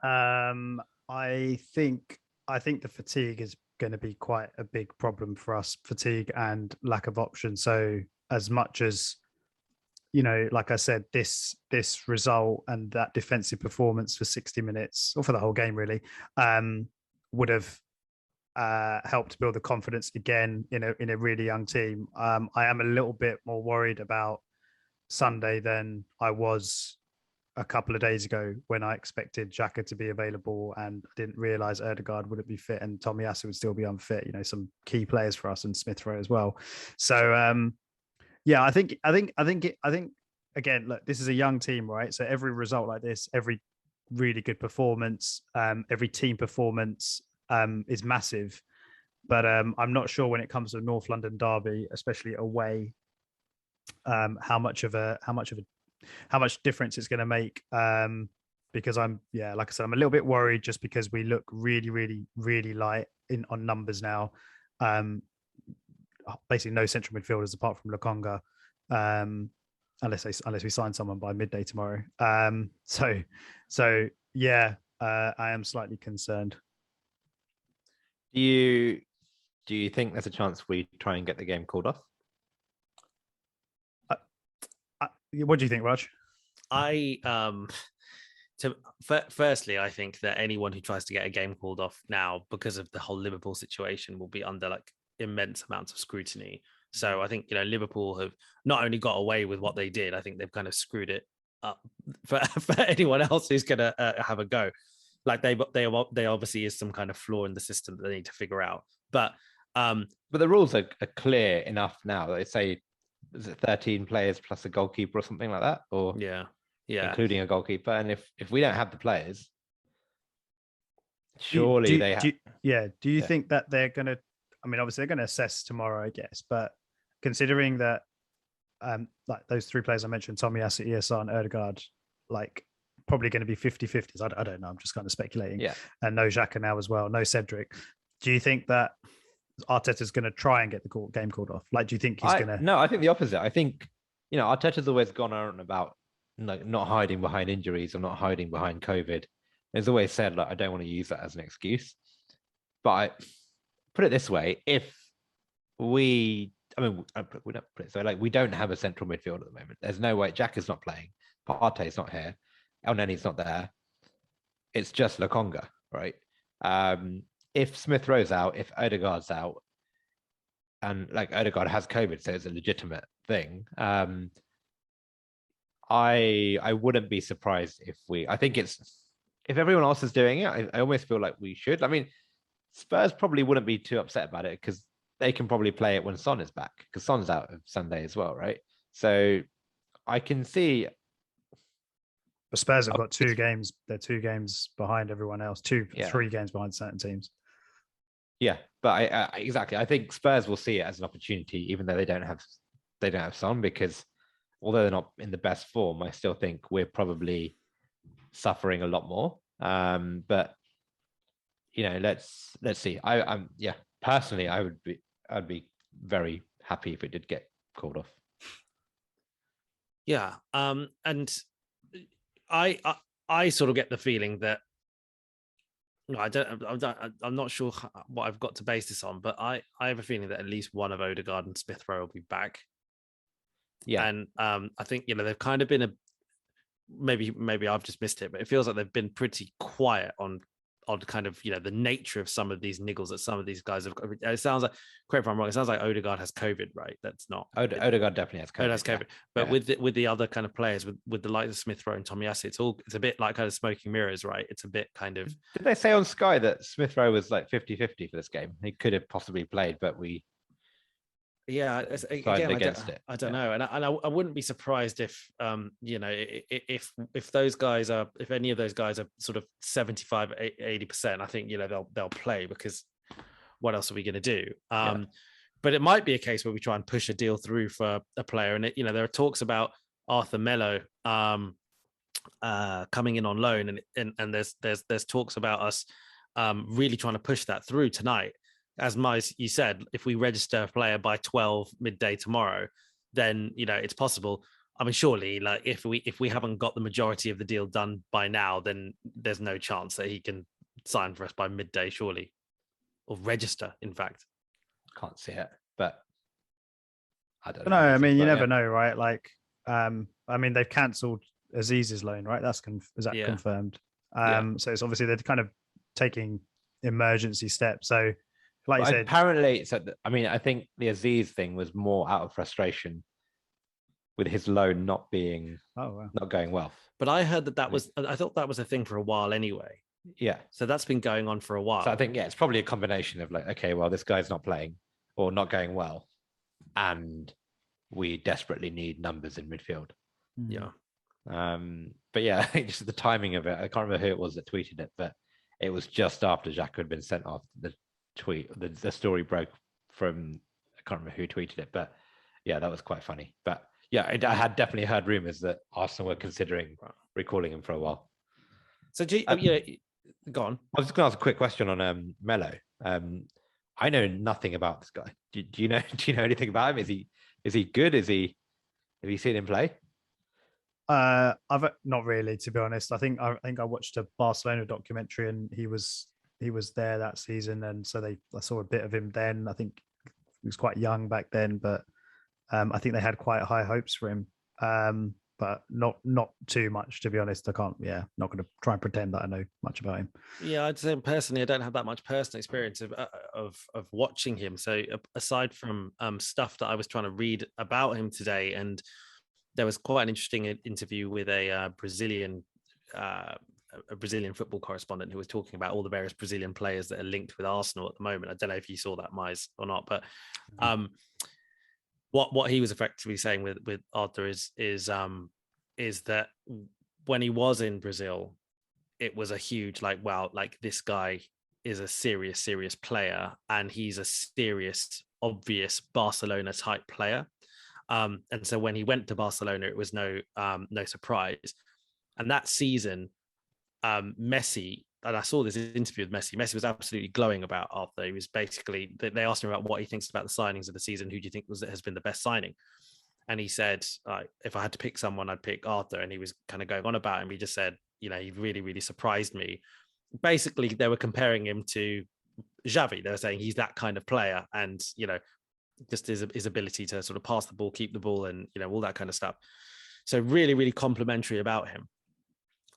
I think the fatigue is going to be quite a big problem for us, fatigue and lack of options. So as much as, like I said, this result and that defensive performance for 60 minutes or for the whole game really would have helped build the confidence again in a really young team. I am a little bit more worried about Sunday than I was a couple of days ago when I expected Xhaka to be available and I didn't realize Ødegaard wouldn't be fit and Tomiyasu would still be unfit, some key players for us and Smith Rowe as well. So I think again, look, this is a young team, right? So every result like this, every really good performance, every team performance is massive. But I'm not sure when it comes to North London derby, especially away, how much difference it's going to make, because like I said, I'm a little bit worried just because we look really, really, really light on numbers now. Basically no central midfielders apart from Lokonga, unless we sign someone by midday tomorrow. I am slightly concerned. Do you think there's a chance we try and get the game called off? What do you think, Raj? Firstly, I think that anyone who tries to get a game called off now because of the whole Liverpool situation will be under like immense amounts of scrutiny. So I think Liverpool have not only got away with what they did, I think they've kind of screwed it up for anyone else who's going to have a go. Like they obviously is some kind of flaw in the system that they need to figure out. But the rules are clear enough now that they say, is it 13 players plus a goalkeeper or something like that? Or yeah, including a goalkeeper. And if we don't have the players, surely do you think that they're going to? I mean, obviously they're going to assess tomorrow, I guess. But considering that, like those three players I mentioned, Tomiyasu, ESR, and Ødegaard, like probably going to be 50-50s. I don't know. I'm just kind of speculating. Yeah. And no Xhaka now as well. No Cedric. Do you think that Arteta's going to try and get the game called off? Like, do you think he's going to? No, I think the opposite. I think, Arteta's always gone on about not hiding behind injuries or not hiding behind COVID. He's always said, like, I don't want to use that as an excuse. But I put it this way, we don't put it so, like, we don't have a central midfield at the moment. There's no way. Xhaka's not playing. Partey's not here. Elneny's not there. It's just Lokonga, right? If Smith Rowe's out, if Ødegaard's out, and like Ødegaard has COVID, so it's a legitimate thing. I wouldn't be surprised I think if everyone else is doing it, I almost feel like we should. I mean, Spurs probably wouldn't be too upset about it because they can probably play it when Son is back, because Son's out of Sunday as well, right? So I can see. But Spurs have got 2 games. They're 2 games behind everyone else. 3 games behind certain teams. Yeah, but exactly. I think Spurs will see it as an opportunity, even though they don't have Son, because although they're not in the best form, I still think we're probably suffering a lot more. But let's see. I'm personally, I'd be very happy if it did get called off. Yeah, and I sort of get the feeling that I'm not sure what I've got to base this on, but I have a feeling that at least one of Ødegaard and Smith Rowe will be back. Yeah, and I think they've kind of been maybe I've just missed it, but it feels like they've been pretty quiet on kind of the nature of some of these niggles that some of these guys have. It sounds like, correct me if I'm wrong, it sounds like Ødegaard has COVID, right? That's not Ødegaard definitely has COVID. Has COVID, but with the other kind of players, with the likes of Smith Rowe and Tomiyasu, it's a bit like kind of smoking mirrors, right? It's a bit kind of. Did they say on Sky that Smith Rowe was like 50-50 for this game? He could have possibly played, but we. Yeah, again, I don't know, and I wouldn't be surprised if if those guys are, if any of those guys are sort of 75-80%, I think they'll play, because what else are we going to do? But it might be a case where we try and push a deal through for a player, and there are talks about Arthur Melo coming in on loan, and there's talks about us really trying to push that through tonight. As Miles, you said, if we register a player by 12 midday tomorrow, then it's possible. I mean, surely, like if we haven't got the majority of the deal done by now, then there's no chance that he can sign for us by midday, surely, or register. In fact, can't see it, but I don't know. I mean, you never yeah. know, right? Like, I mean, they've cancelled Aziz's loan, right? Is that confirmed? So it's obviously they're kind of taking emergency steps. So, like you said, apparently, I mean, I think the Aziz thing was more out of frustration with his loan not going well. But I heard I thought that was a thing for a while anyway. Yeah. So that's been going on for a while. So I think, it's probably a combination of like, okay, well, this guy's not playing or not going well, and we desperately need numbers in midfield. Yeah. But yeah, I think just the timing of it, I can't remember who it was that tweeted it, but it was just after Xhaka had been sent off. The tweet, the story broke from, I can't remember who tweeted it, but yeah, that was quite funny. But yeah, I had definitely heard rumors that Arsenal were considering recalling him for a while. So go on. I was just going to ask a quick question on Melo. I know nothing about this guy. Do you know anything about him? Is he good? Have you seen him play? I've not really, to be honest. I think I watched a Barcelona documentary, and he was there that season, and so I saw a bit of him then. I think he was quite young back then, but I think they had quite high hopes for him, but not too much, to be honest. Not going to try and pretend that I know much about him. Yeah, I'd say personally, I don't have that much personal experience of watching him. So aside from stuff that I was trying to read about him today, and there was quite an interesting interview with a Brazilian football correspondent who was talking about all the various Brazilian players that are linked with Arsenal at the moment. I don't know if you saw that, Mize, or not, but what he was effectively saying with Arthur is that when he was in Brazil, it was a huge this guy is a serious player, and he's a serious, obvious Barcelona type player. And so when he went to Barcelona, it was no surprise. And that season, Messi, and I saw this interview with Messi. Messi was absolutely glowing about Arthur. He was basically, they asked him about what he thinks about the signings of the season. Who do you think has been the best signing? And he said, if I had to pick someone, I'd pick Arthur. And he was kind of going on about him. He just said, he really, really surprised me. Basically, they were comparing him to Xavi. They were saying he's that kind of player, and just his ability to sort of pass the ball, keep the ball, and all that kind of stuff. So really, really complimentary about him.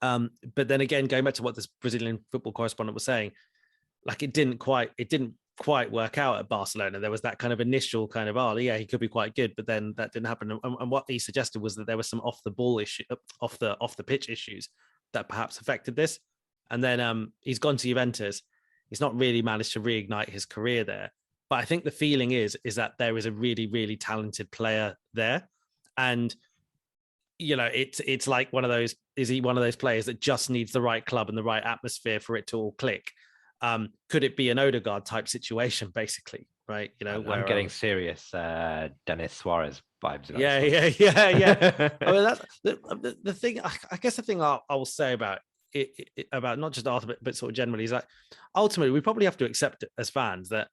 But then again, going back to what this Brazilian football correspondent was saying, like it didn't quite work out at Barcelona. There was that kind of initial kind of, he could be quite good, but then that didn't happen. And what he suggested was that there was some off the pitch issues that perhaps affected this. And then he's gone to Juventus. He's not really managed to reignite his career there. But I think the feeling is that there is a really, really talented player there. And, it's like one of those, is he one of those players that just needs the right club and the right atmosphere for it to all click? Could it be an Odegaard type situation, basically? Right. I'm getting serious Dennis Suarez vibes. Yeah. I mean, that's the thing. I guess the thing I will say about it, about not just Arthur, but sort of generally, is that ultimately we probably have to accept it as fans that,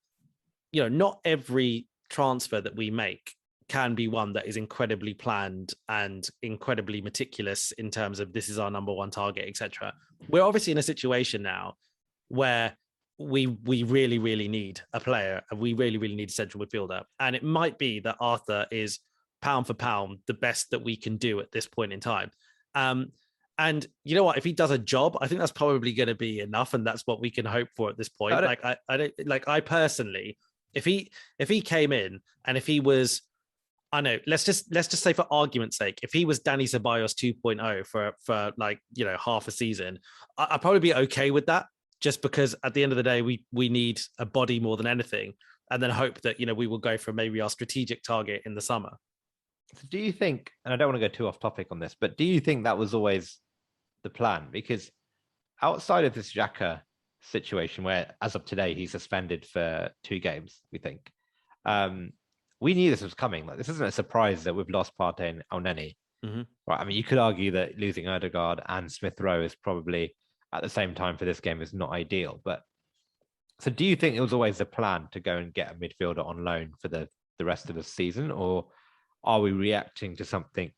not every transfer that we make can be one that is incredibly planned and incredibly meticulous in terms of this is our number one target, etc. We're obviously in a situation now where we really, really need a player, and we really, really need a central midfielder. And it might be that Arthur is pound for pound the best that we can do at this point in time. And you know what? If he does a job, I think that's probably going to be enough, and that's what we can hope for at this point. I personally, if he came in and if he was, I know, let's just say for argument's sake, if he was Danny Ceballos 2.0 for half a season, I'd probably be okay with that, just because at the end of the day, we need a body more than anything, and then hope that, we will go for maybe our strategic target in the summer. So do you think, and I don't want to go too off topic on this, but do you think that was always the plan? Because outside of this Xhaka situation, where as of today he's suspended for 2 games, we think we knew this was coming. Like, this isn't a surprise that we've lost Partey and Elneny Mhm. Right. I mean, you could argue that losing Odegaard and Smith Rowe is probably at the same time for this game is not ideal. But so do you think it was always the plan to go and get a midfielder on loan for the rest of the season, or are we reacting to something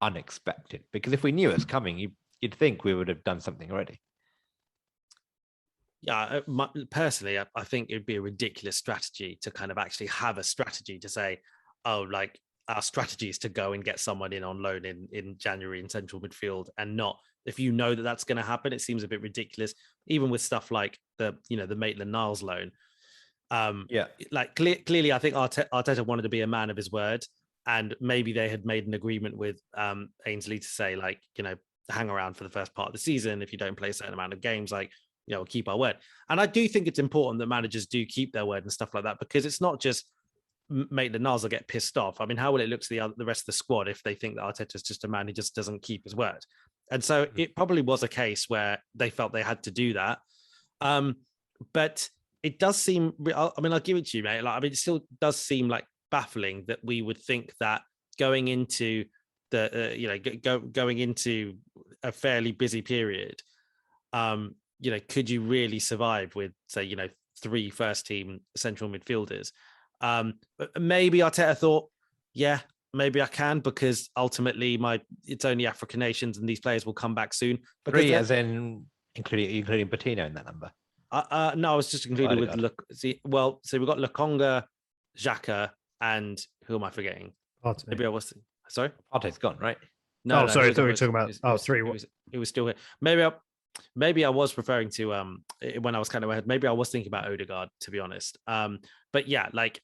unexpected? Because if we knew it was coming, you'd think we would have done something already. Yeah, personally, I think it'd be a ridiculous strategy to kind of actually have a strategy to say, oh, like our strategy is to go and get someone in on loan in January in central midfield, and not if you know that that's going to happen. It seems a bit ridiculous, even with stuff like the Maitland-Niles loan. Like clearly, I think Arteta wanted to be a man of his word, and maybe they had made an agreement with Ainsley to say, like, hang around for the first part of the season. If you don't play a certain amount of games, like, keep our word. And I do think it's important that managers do keep their word and stuff like that, because it's not just Maitland-Niles will get pissed off. I mean, how will it look to the rest of the squad if they think that Arteta's just a man who just doesn't keep his word? And so it probably was a case where they felt they had to do that. But it does seem, I mean, I'll give it to you, mate. Like, I mean, it still does seem like baffling that we would think that going into going into a fairly busy period, could you really survive with, say, 3 first-team central midfielders? Maybe Arteta thought, yeah, maybe I can, because ultimately it's only African nations and these players will come back soon. 3 as in including Patino in that number. No, I was just including with so we've got Lokonga, Xhaka, and who am I forgetting? Partey. Maybe I was sorry. Partey's gone, right? No, sorry, I thought we were talking about 3. It was still here. Maybe I was referring to when I was kind of ahead. Maybe I was thinking about Odegaard, to be honest. But yeah, like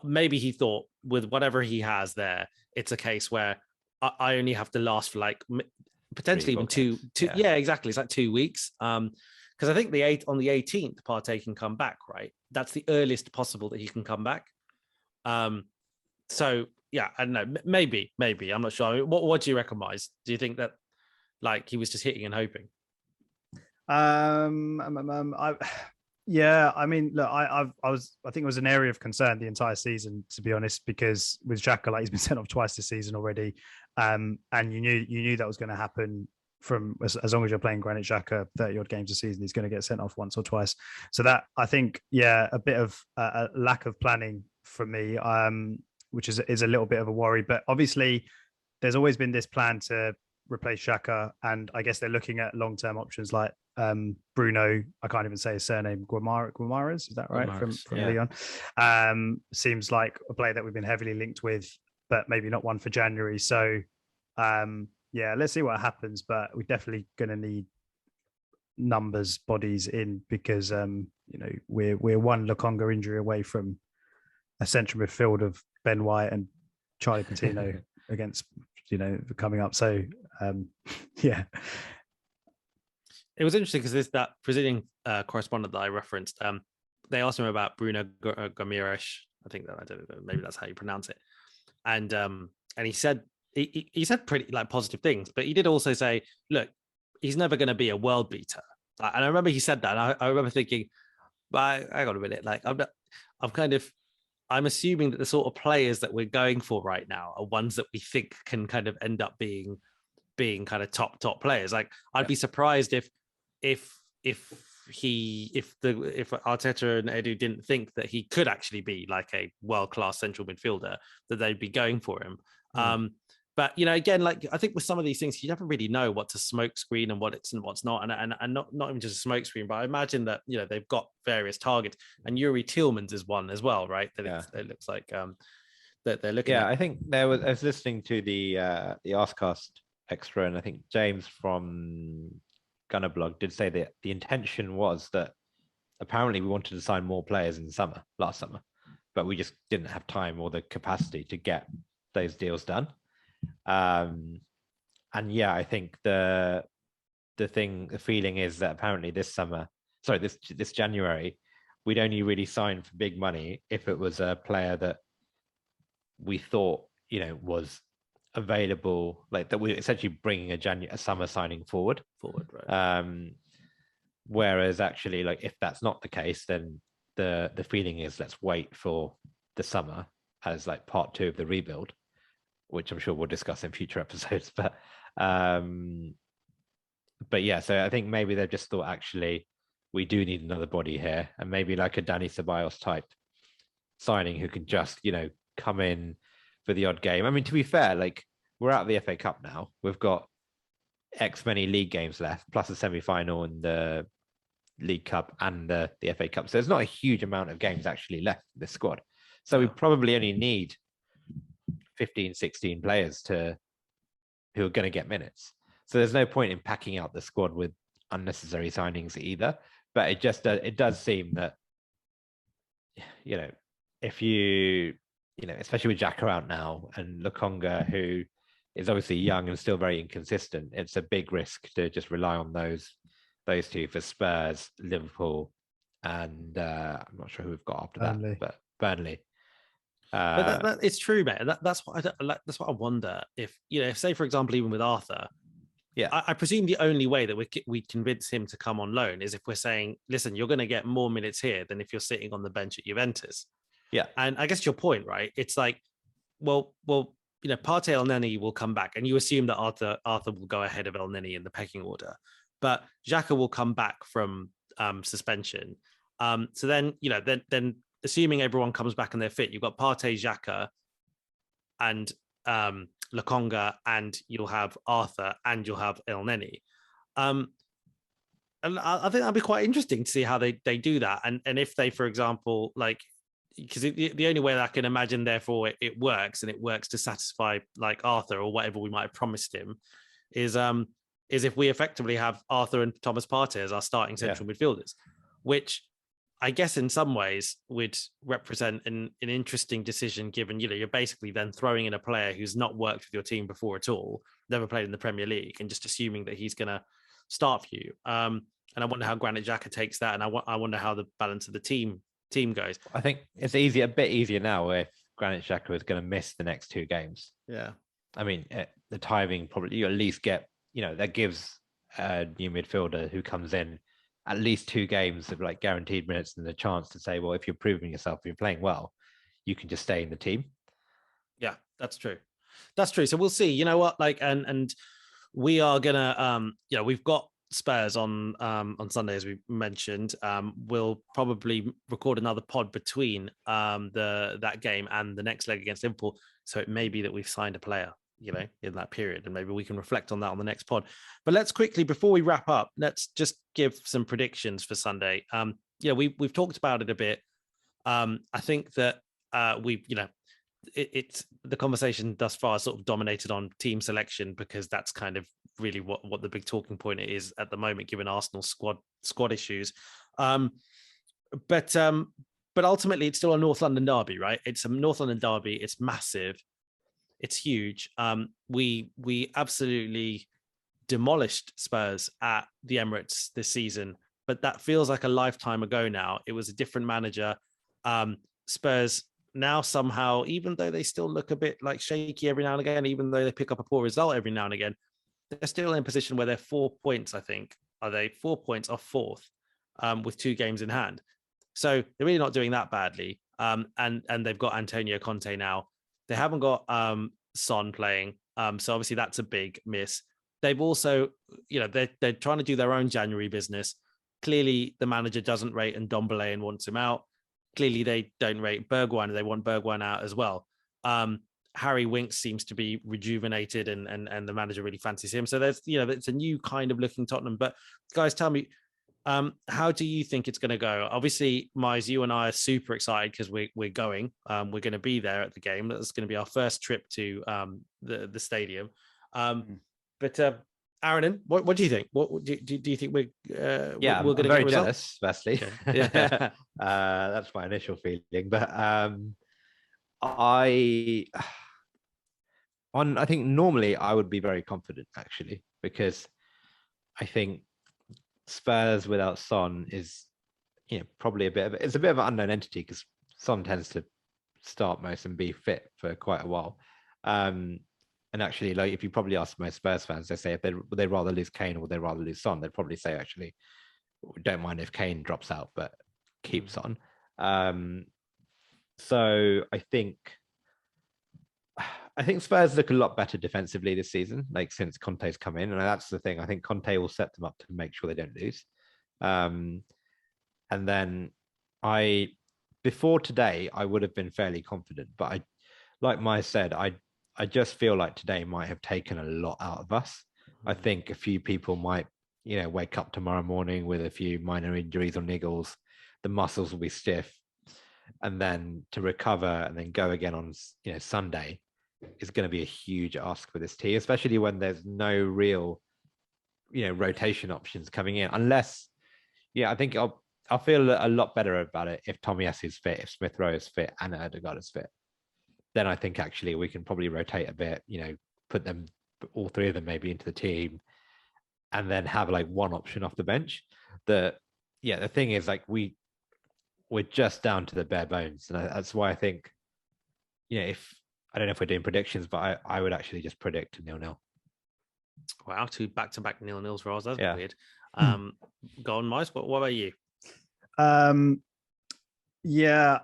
maybe he thought with whatever he has there, it's a case where I only have to last for like potentially even two. Yeah, exactly. It's like 2 weeks. Because I think on the 18th, Partey can come back, right? That's the earliest possible that he can come back. So yeah, I don't know. Maybe I'm not sure. I mean, what do you reckon, Mize? Do you think that like he was just hitting and hoping? I mean, look, I think it was an area of concern the entire season, to be honest, because with Xhaka, like, he's been sent off twice this season already, and you knew that was going to happen from as long as you're playing Granit Xhaka 30 odd games a season, he's going to get sent off once or twice. So that, I think, a bit of a lack of planning for me, which is a little bit of a worry. But obviously, there's always been this plan to replace Xhaka, and I guess they're looking at long-term options like Bruno. I can't even say his surname. Guimaraes, is that right? Guimaraes, from Lyon. Seems like a player that we've been heavily linked with, but maybe not one for January. So let's see what happens. But we're definitely going to need bodies in, because we're one Lokonga injury away from a central midfield of Ben White and Charlie Patino against coming up. So it was interesting because there's that Brazilian correspondent that I referenced. They asked him about Bruno Guimaraes. I think that, I don't know, maybe that's how you pronounce it. And he said he said pretty like positive things, but he did also say, look, he's never going to be a world beater. And I remember he said that. And I remember thinking, but I got a minute. Like I'm assuming that the sort of players that we're going for right now are ones that we think can kind of end up being kind of top players. Like I'd be surprised if Arteta and Edu didn't think that he could actually be like a world-class central midfielder, that they'd be going for him. But again, like I think with some of these things, you never really know what's a smoke screen and what it's and what's not, and not even just a smoke screen. But I imagine that they've got various targets, and Yuri Tielemans is one as well, right? That it looks like that they're looking. Yeah, at. I think I was listening to the Arscast Extra, and I think James from Gunner Blog did say that the intention was that apparently we wanted to sign more players in last summer, but we just didn't have time or the capacity to get those deals done. And yeah, I think the feeling is that apparently this January, we'd only really sign for big money if it was a player that we thought was available, like that we're essentially bringing a summer signing forward, right? Whereas actually, like if that's not the case, then the feeling is let's wait for the summer as like part 2 of the rebuild, which I'm sure we'll discuss in future episodes. But yeah, so I think maybe they've just thought, actually, we do need another body here, and maybe like a Danny Ceballos type signing who can just, come in for the odd game. I mean, to be fair, like, we're out of the FA Cup now. We've got X many league games left, plus a semi-final and the League Cup and the FA Cup. So there's not a huge amount of games actually left in this squad. So we probably only need 15, 16 players who are going to get minutes. So there's no point in packing out the squad with unnecessary signings either. But it does seem that, if you, especially with Xhaka out now and Lokonga, who is obviously young and still very inconsistent, it's a big risk to just rely on those two for Spurs, Liverpool, and I'm not sure who we've got after that, but Burnley. But it's true, mate. That's what I wonder if, if, say, for example, even with Arthur, I presume the only way that we convince him to come on loan is if we're saying, listen, you're going to get more minutes here than if you're sitting on the bench at Juventus. Yeah. And I guess your point, right? It's like, well, Partey El Neni will come back, and you assume that Arthur will go ahead of El Neni in the pecking order, but Xhaka will come back from suspension. So then, then assuming everyone comes back and they're fit, you've got Partey, Xhaka, and Lokonga, and you'll have Arthur, and you'll have El Neni. And I think that'd be quite interesting to see how they do that, and if they, for example, like, because the only way that I can imagine, therefore, it works, and it works to satisfy like Arthur or whatever we might have promised him, is if we effectively have Arthur and Thomas Partey as our starting central midfielders, which I guess in some ways would represent an interesting decision, given, you're basically then throwing in a player who's not worked with your team before at all, never played in the Premier League, and just assuming that he's going to start for you. And I wonder how Granit Xhaka takes that, and I wonder how the balance of the team goes. I think it's a bit easier now if Granit Xhaka is going to miss the next 2 games. Yeah. I mean, the timing probably, you at least get, that gives a new midfielder who comes in at least 2 games of like guaranteed minutes and the chance to say, well, if you're proving yourself, if you're playing well, you can just stay in the team. Yeah, that's true. So we'll see. You know what? Like, and we are gonna, we've got Spurs on Sunday, as we mentioned. We'll probably record another pod between that game and the next leg against Liverpool. So it may be that we've signed a player, in that period, and maybe we can reflect on that on the next pod. But let's quickly, before we wrap up, let's just give some predictions for Sunday. We've talked about it a bit. I think that it's the conversation thus far sort of dominated on team selection, because that's kind of really what the big talking point is at the moment, given Arsenal's squad issues. But ultimately, it's still a North London derby, right? It's a North London derby. It's massive. It's huge. We absolutely demolished Spurs at the Emirates this season, but that feels like a lifetime ago now. It was a different manager. Spurs now somehow, even though they still look a bit like shaky every now and again, even though they pick up a poor result every now and again, they're still in a position where they're 4 points, I think. Are they 4 points off fourth with 2 games in hand? So they're really not doing that badly. And they've got Antonio Conte now. They haven't got Son playing. So obviously that's a big miss. They've also, they're trying to do their own January business. Clearly the manager doesn't rate Ndombele and wants him out. Clearly they don't rate Bergwijn and they want Bergwijn out as well. Harry Winks seems to be rejuvenated and the manager really fancies him. So there's, it's a new kind of looking Tottenham. But guys, tell me, how do you think it's going to go? Obviously, Miles, you and I are super excited because we're going. We're going to be there at the game. That's going to be our first trip to the stadium. But Aaron, what do you think? What do you think we're going to very get jealous, firstly. Okay. Yeah. That's my initial feeling. But I think normally I would be very confident, actually, because I think Spurs without Son is, probably it's a bit of an unknown entity, because Son tends to start most and be fit for quite a while. And actually, like, if you probably ask most Spurs fans, they say if they'd rather lose Kane or would they rather lose Son, they'd probably say, actually, we don't mind if Kane drops out, but keep Son. So I think I think Spurs look a lot better defensively this season, like since Conte's come in, and that's the thing. I think Conte will set them up to make sure they don't lose. And then before today, I would have been fairly confident, but like Maya said, I just feel like today might have taken a lot out of us. I think a few people might, wake up tomorrow morning with a few minor injuries or niggles. The muscles will be stiff, and then to recover and then go again on, Sunday is going to be a huge ask for this team, especially when there's no real, rotation options coming in. Unless, I think I'll feel a lot better about it if Tomiyasu is fit, if Smith Rowe is fit, and Odegaard is fit. Then I think actually we can probably rotate a bit, put them, all three of them maybe into the team, and then have like one option off the bench. The thing is, like, we're just down to the bare bones, and that's why I think, if I don't know if we're doing predictions, but I would actually just predict 0-0. Wow, 2 back-to-back 0-0s for us. That's weird. Go on, Mice. What about you? Yeah,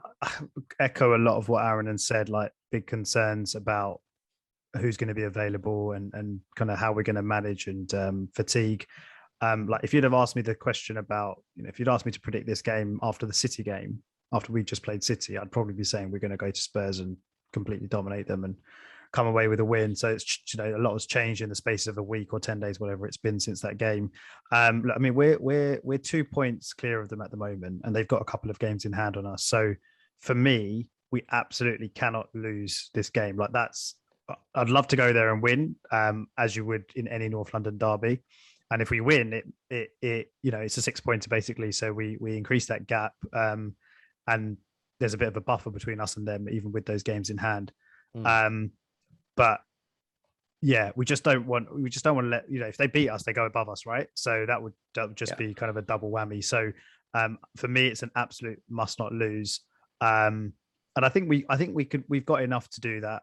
echo a lot of what Aaron has said. Like, big concerns about who's going to be available and kind of how we're going to manage and fatigue. Like, if you'd have asked me the question about, if you'd asked me to predict this game after the City game, after we just played City, I'd probably be saying we're going to go to Spurs and completely dominate them and come away with a win. So it's, a lot has changed in the space of a week or 10 days, whatever it's been since that game. I mean, we're 2 points clear of them at the moment, and they've got a couple of games in hand on us. So for me, we absolutely cannot lose this game. Like, I'd love to go there and win, as you would in any North London derby. And if we win, it's a 6 pointer basically. So we increase that gap, and there's a bit of a buffer between us and them, even with those games in hand. But yeah, we just don't want to let, if they beat us, they go above us, right? So that would just be kind of a double whammy. So for me, it's an absolute must not lose. And I think we've got enough to do that.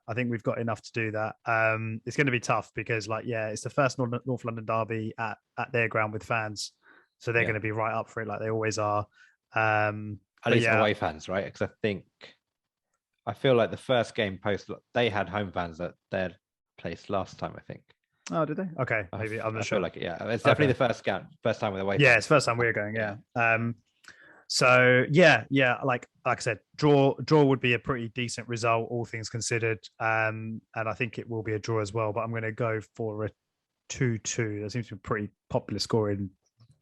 It's going to be tough because, it's the first North London derby at their ground with fans, so they're going to be right up for it, like they always are. At least away fans, right? Because I feel like the first game post, they had home fans at their place last time, I think. Oh, did they? Okay, maybe I'm not sure. I feel like it, it's definitely the first time with away fans. Yeah, it's the first time we're going. Yeah. So like I said, draw would be a pretty decent result, all things considered. And I think it will be a draw as well. But I'm going to go for a 2-2. That seems to be a pretty popular score in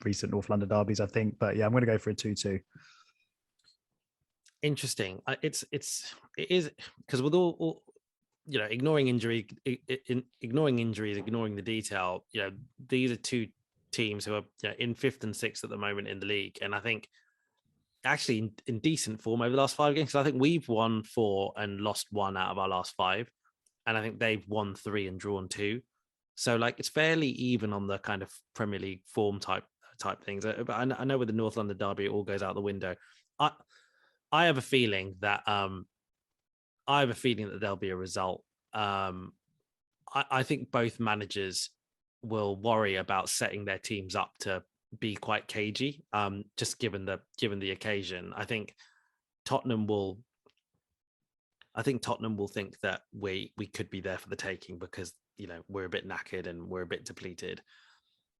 recent North London derbies, I think. But yeah, I'm going to go for a 2-2. Interesting. It is because with all ignoring injuries, ignoring the detail. These are two teams who are in 5th and 6th at the moment in the league, and I think actually in decent form over the last 5 games. I think we've won 4 and lost 1 out of our last 5, and I think they've won 3 and drawn 2. So it's fairly even on the kind of Premier League form type things. But I know with the North London derby, it all goes out the window. I have a feeling that there'll be a result. I think both managers will worry about setting their teams up to be quite cagey, just given the occasion. I think Tottenham will think that we could be there for the taking because we're a bit knackered and we're a bit depleted.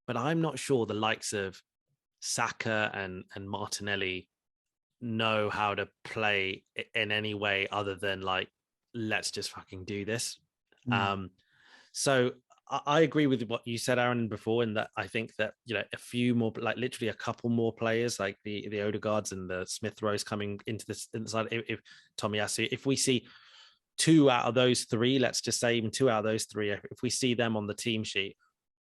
But I'm not sure the likes of Xhaka and Martinelli know how to play in any way other than let's just fucking do this. So I agree with what you said, Aaron, before, in that I think that a few more, literally a couple more players, like the Odegaards and the Smith Rowes coming into this inside. If Tomiyasu, if we see 2 out of those 3, let's just say even 2 out of those 3, if we see them on the team sheet,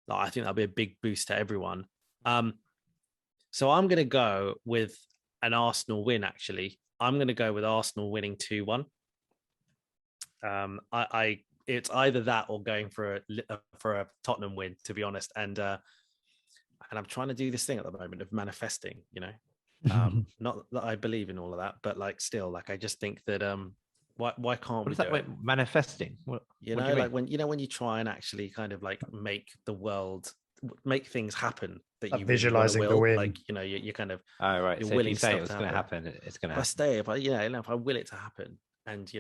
I think that'll be a big boost to everyone. So I'm going to go with an Arsenal win. Actually, I'm going to go with Arsenal winning 2-1. It's either that or going for a Tottenham win, to be honest. And I'm trying to do this thing at the moment of manifesting. Not that I believe in all of that, but still, I just think that why can't we do it? Manifesting? What do you mean? when you try and actually kind of make things happen that you visualizing really will, the win. you kind of right. you're So willing if you say stuff it was to going to happen. happen, it's going to If I happen. stay, if I will it to happen, and it's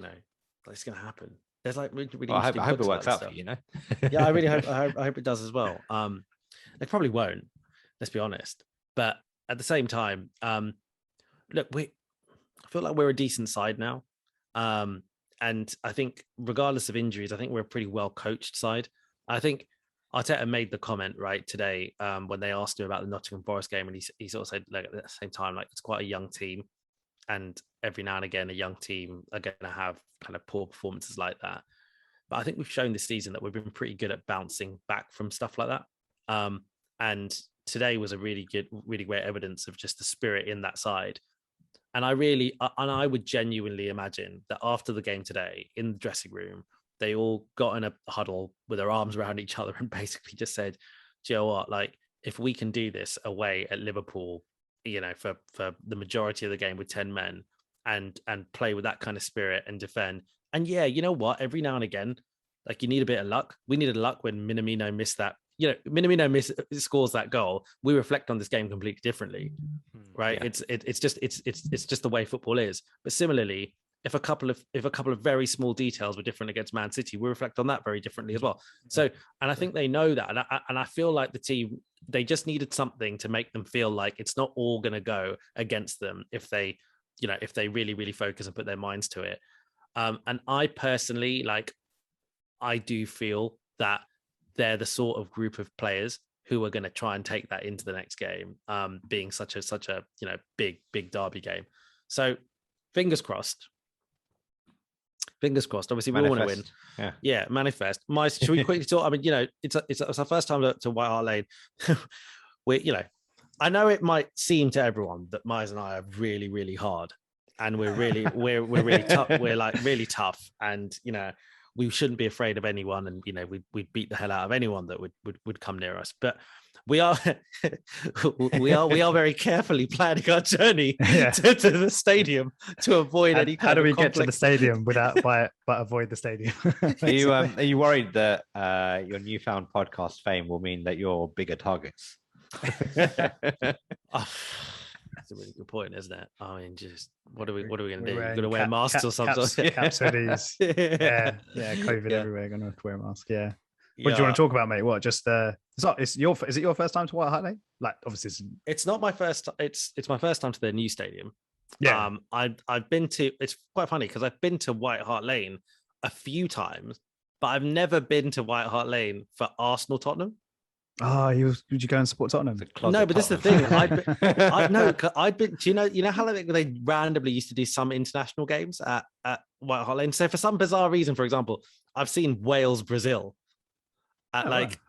going to happen. there's like really Well, I hope it interesting works books out about for you, know. yeah, I really hope I hope it does as well. It probably won't, let's be honest. But at the same time, look, I feel like we're a decent side now. And I think regardless of injuries, I think we're a pretty well coached side. I think Arteta made the comment right today when they asked him about the Nottingham Forest game, and he sort of said, like, at the same time, like, it's quite a young team, and every now and again, a young team are going to have kind of poor performances like that. But I think we've shown this season that we've been pretty good at bouncing back from stuff like that. And today was a really great evidence of just the spirit in that side. And I would genuinely imagine that after the game today in the dressing room, they all got in a huddle with their arms around each other and basically just said, "Do you know what? Like, if we can do this away at Liverpool, you know, for the majority of the game with 10 men and play with that kind of spirit and defend. And yeah, you know what? Every now and again, like, you need a bit of luck. We needed luck when Minamino missed that. You know, Minamino scores that goal. We reflect on this game completely differently, right? Yeah. It's just the way football is. But similarly, if a couple of very small details were different against Man City, we reflect on that very differently as well. So, and I think they know that, and I feel like the team, they just needed something to make them feel like it's not all going to go against them if they really, really focus and put their minds to it. And I personally, like, I do feel that they're the sort of group of players who are going to try and take that into the next game, being such a big derby game. So fingers crossed. Obviously, we all want to win. Yeah, manifest. Should we quickly talk? I mean, it's our first time to White Hart Lane. I know it might seem to everyone that Myers and I are really, really hard, and we're really tough. We're like really tough, and we shouldn't be afraid of anyone, and we beat the hell out of anyone that would come near us. But we are very carefully planning our journey to the stadium to avoid any kind of How do we conflict. get to the stadium but avoid the stadium? Are you worried that your newfound podcast fame will mean that you're bigger targets? That's a really good point, isn't it? I mean, just what are we going to do? We're going to wear masks or something? Caps, hoodies. Yeah, COVID everywhere. Going to have to wear a mask. Yeah. What do you want to talk about, mate? What? Just is it your first time to White Hart Lane? Like, obviously, it's not my first. It's my first time to their new stadium. Yeah. I've been to. It's quite funny because I've been to White Hart Lane a few times, but I've never been to White Hart Lane for Arsenal Tottenham. Oh, would you go and support Tottenham? No, but this is the thing. I'd been. Do you know how they randomly used to do some international games at White Hart Lane? So for some bizarre reason, for example, I've seen Wales Brazil. At like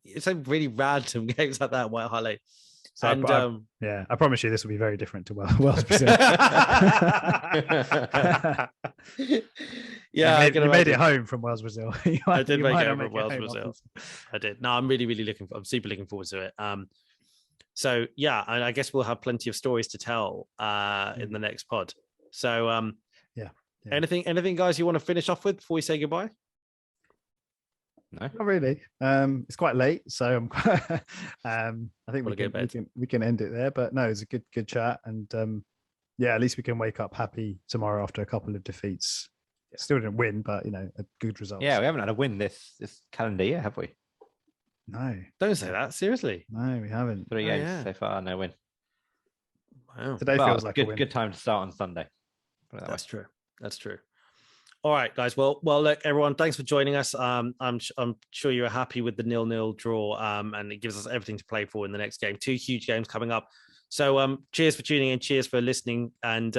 it's like really random games like that at White Hart Lane. So I promise you this will be very different to Wales Brazil. You made it home from Wales Brazil. I did make it home from Wales Brazil. I did. No, I'm I'm super looking forward to it. So yeah, and I guess we'll have plenty of stories to tell in the next pod. So yeah. Anything guys you want to finish off with before we say goodbye? No, not really. It's quite late, so I'm quite, I think we can end it there. But no, it's a good chat, and at least we can wake up happy tomorrow after a couple of defeats. Yeah. Still didn't win, but a good result. Yeah, we haven't had a win this calendar year, have we? No, don't say that. Seriously, no, we haven't. 3 games so far, no win. Wow, today feels like a win. Good time to start on Sunday. That's true. All right, guys. Well, look, everyone, thanks for joining us. I'm sure you're happy with the 0-0 draw, and it gives us everything to play for in the next game. 2 huge games coming up. So, cheers for tuning in. Cheers for listening, and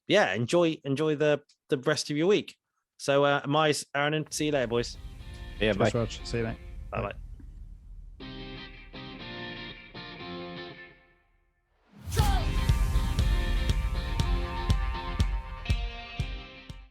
enjoy the rest of your week. So, Aaron, see you later, boys. Yeah, bye. Rog. See you, mate. Bye.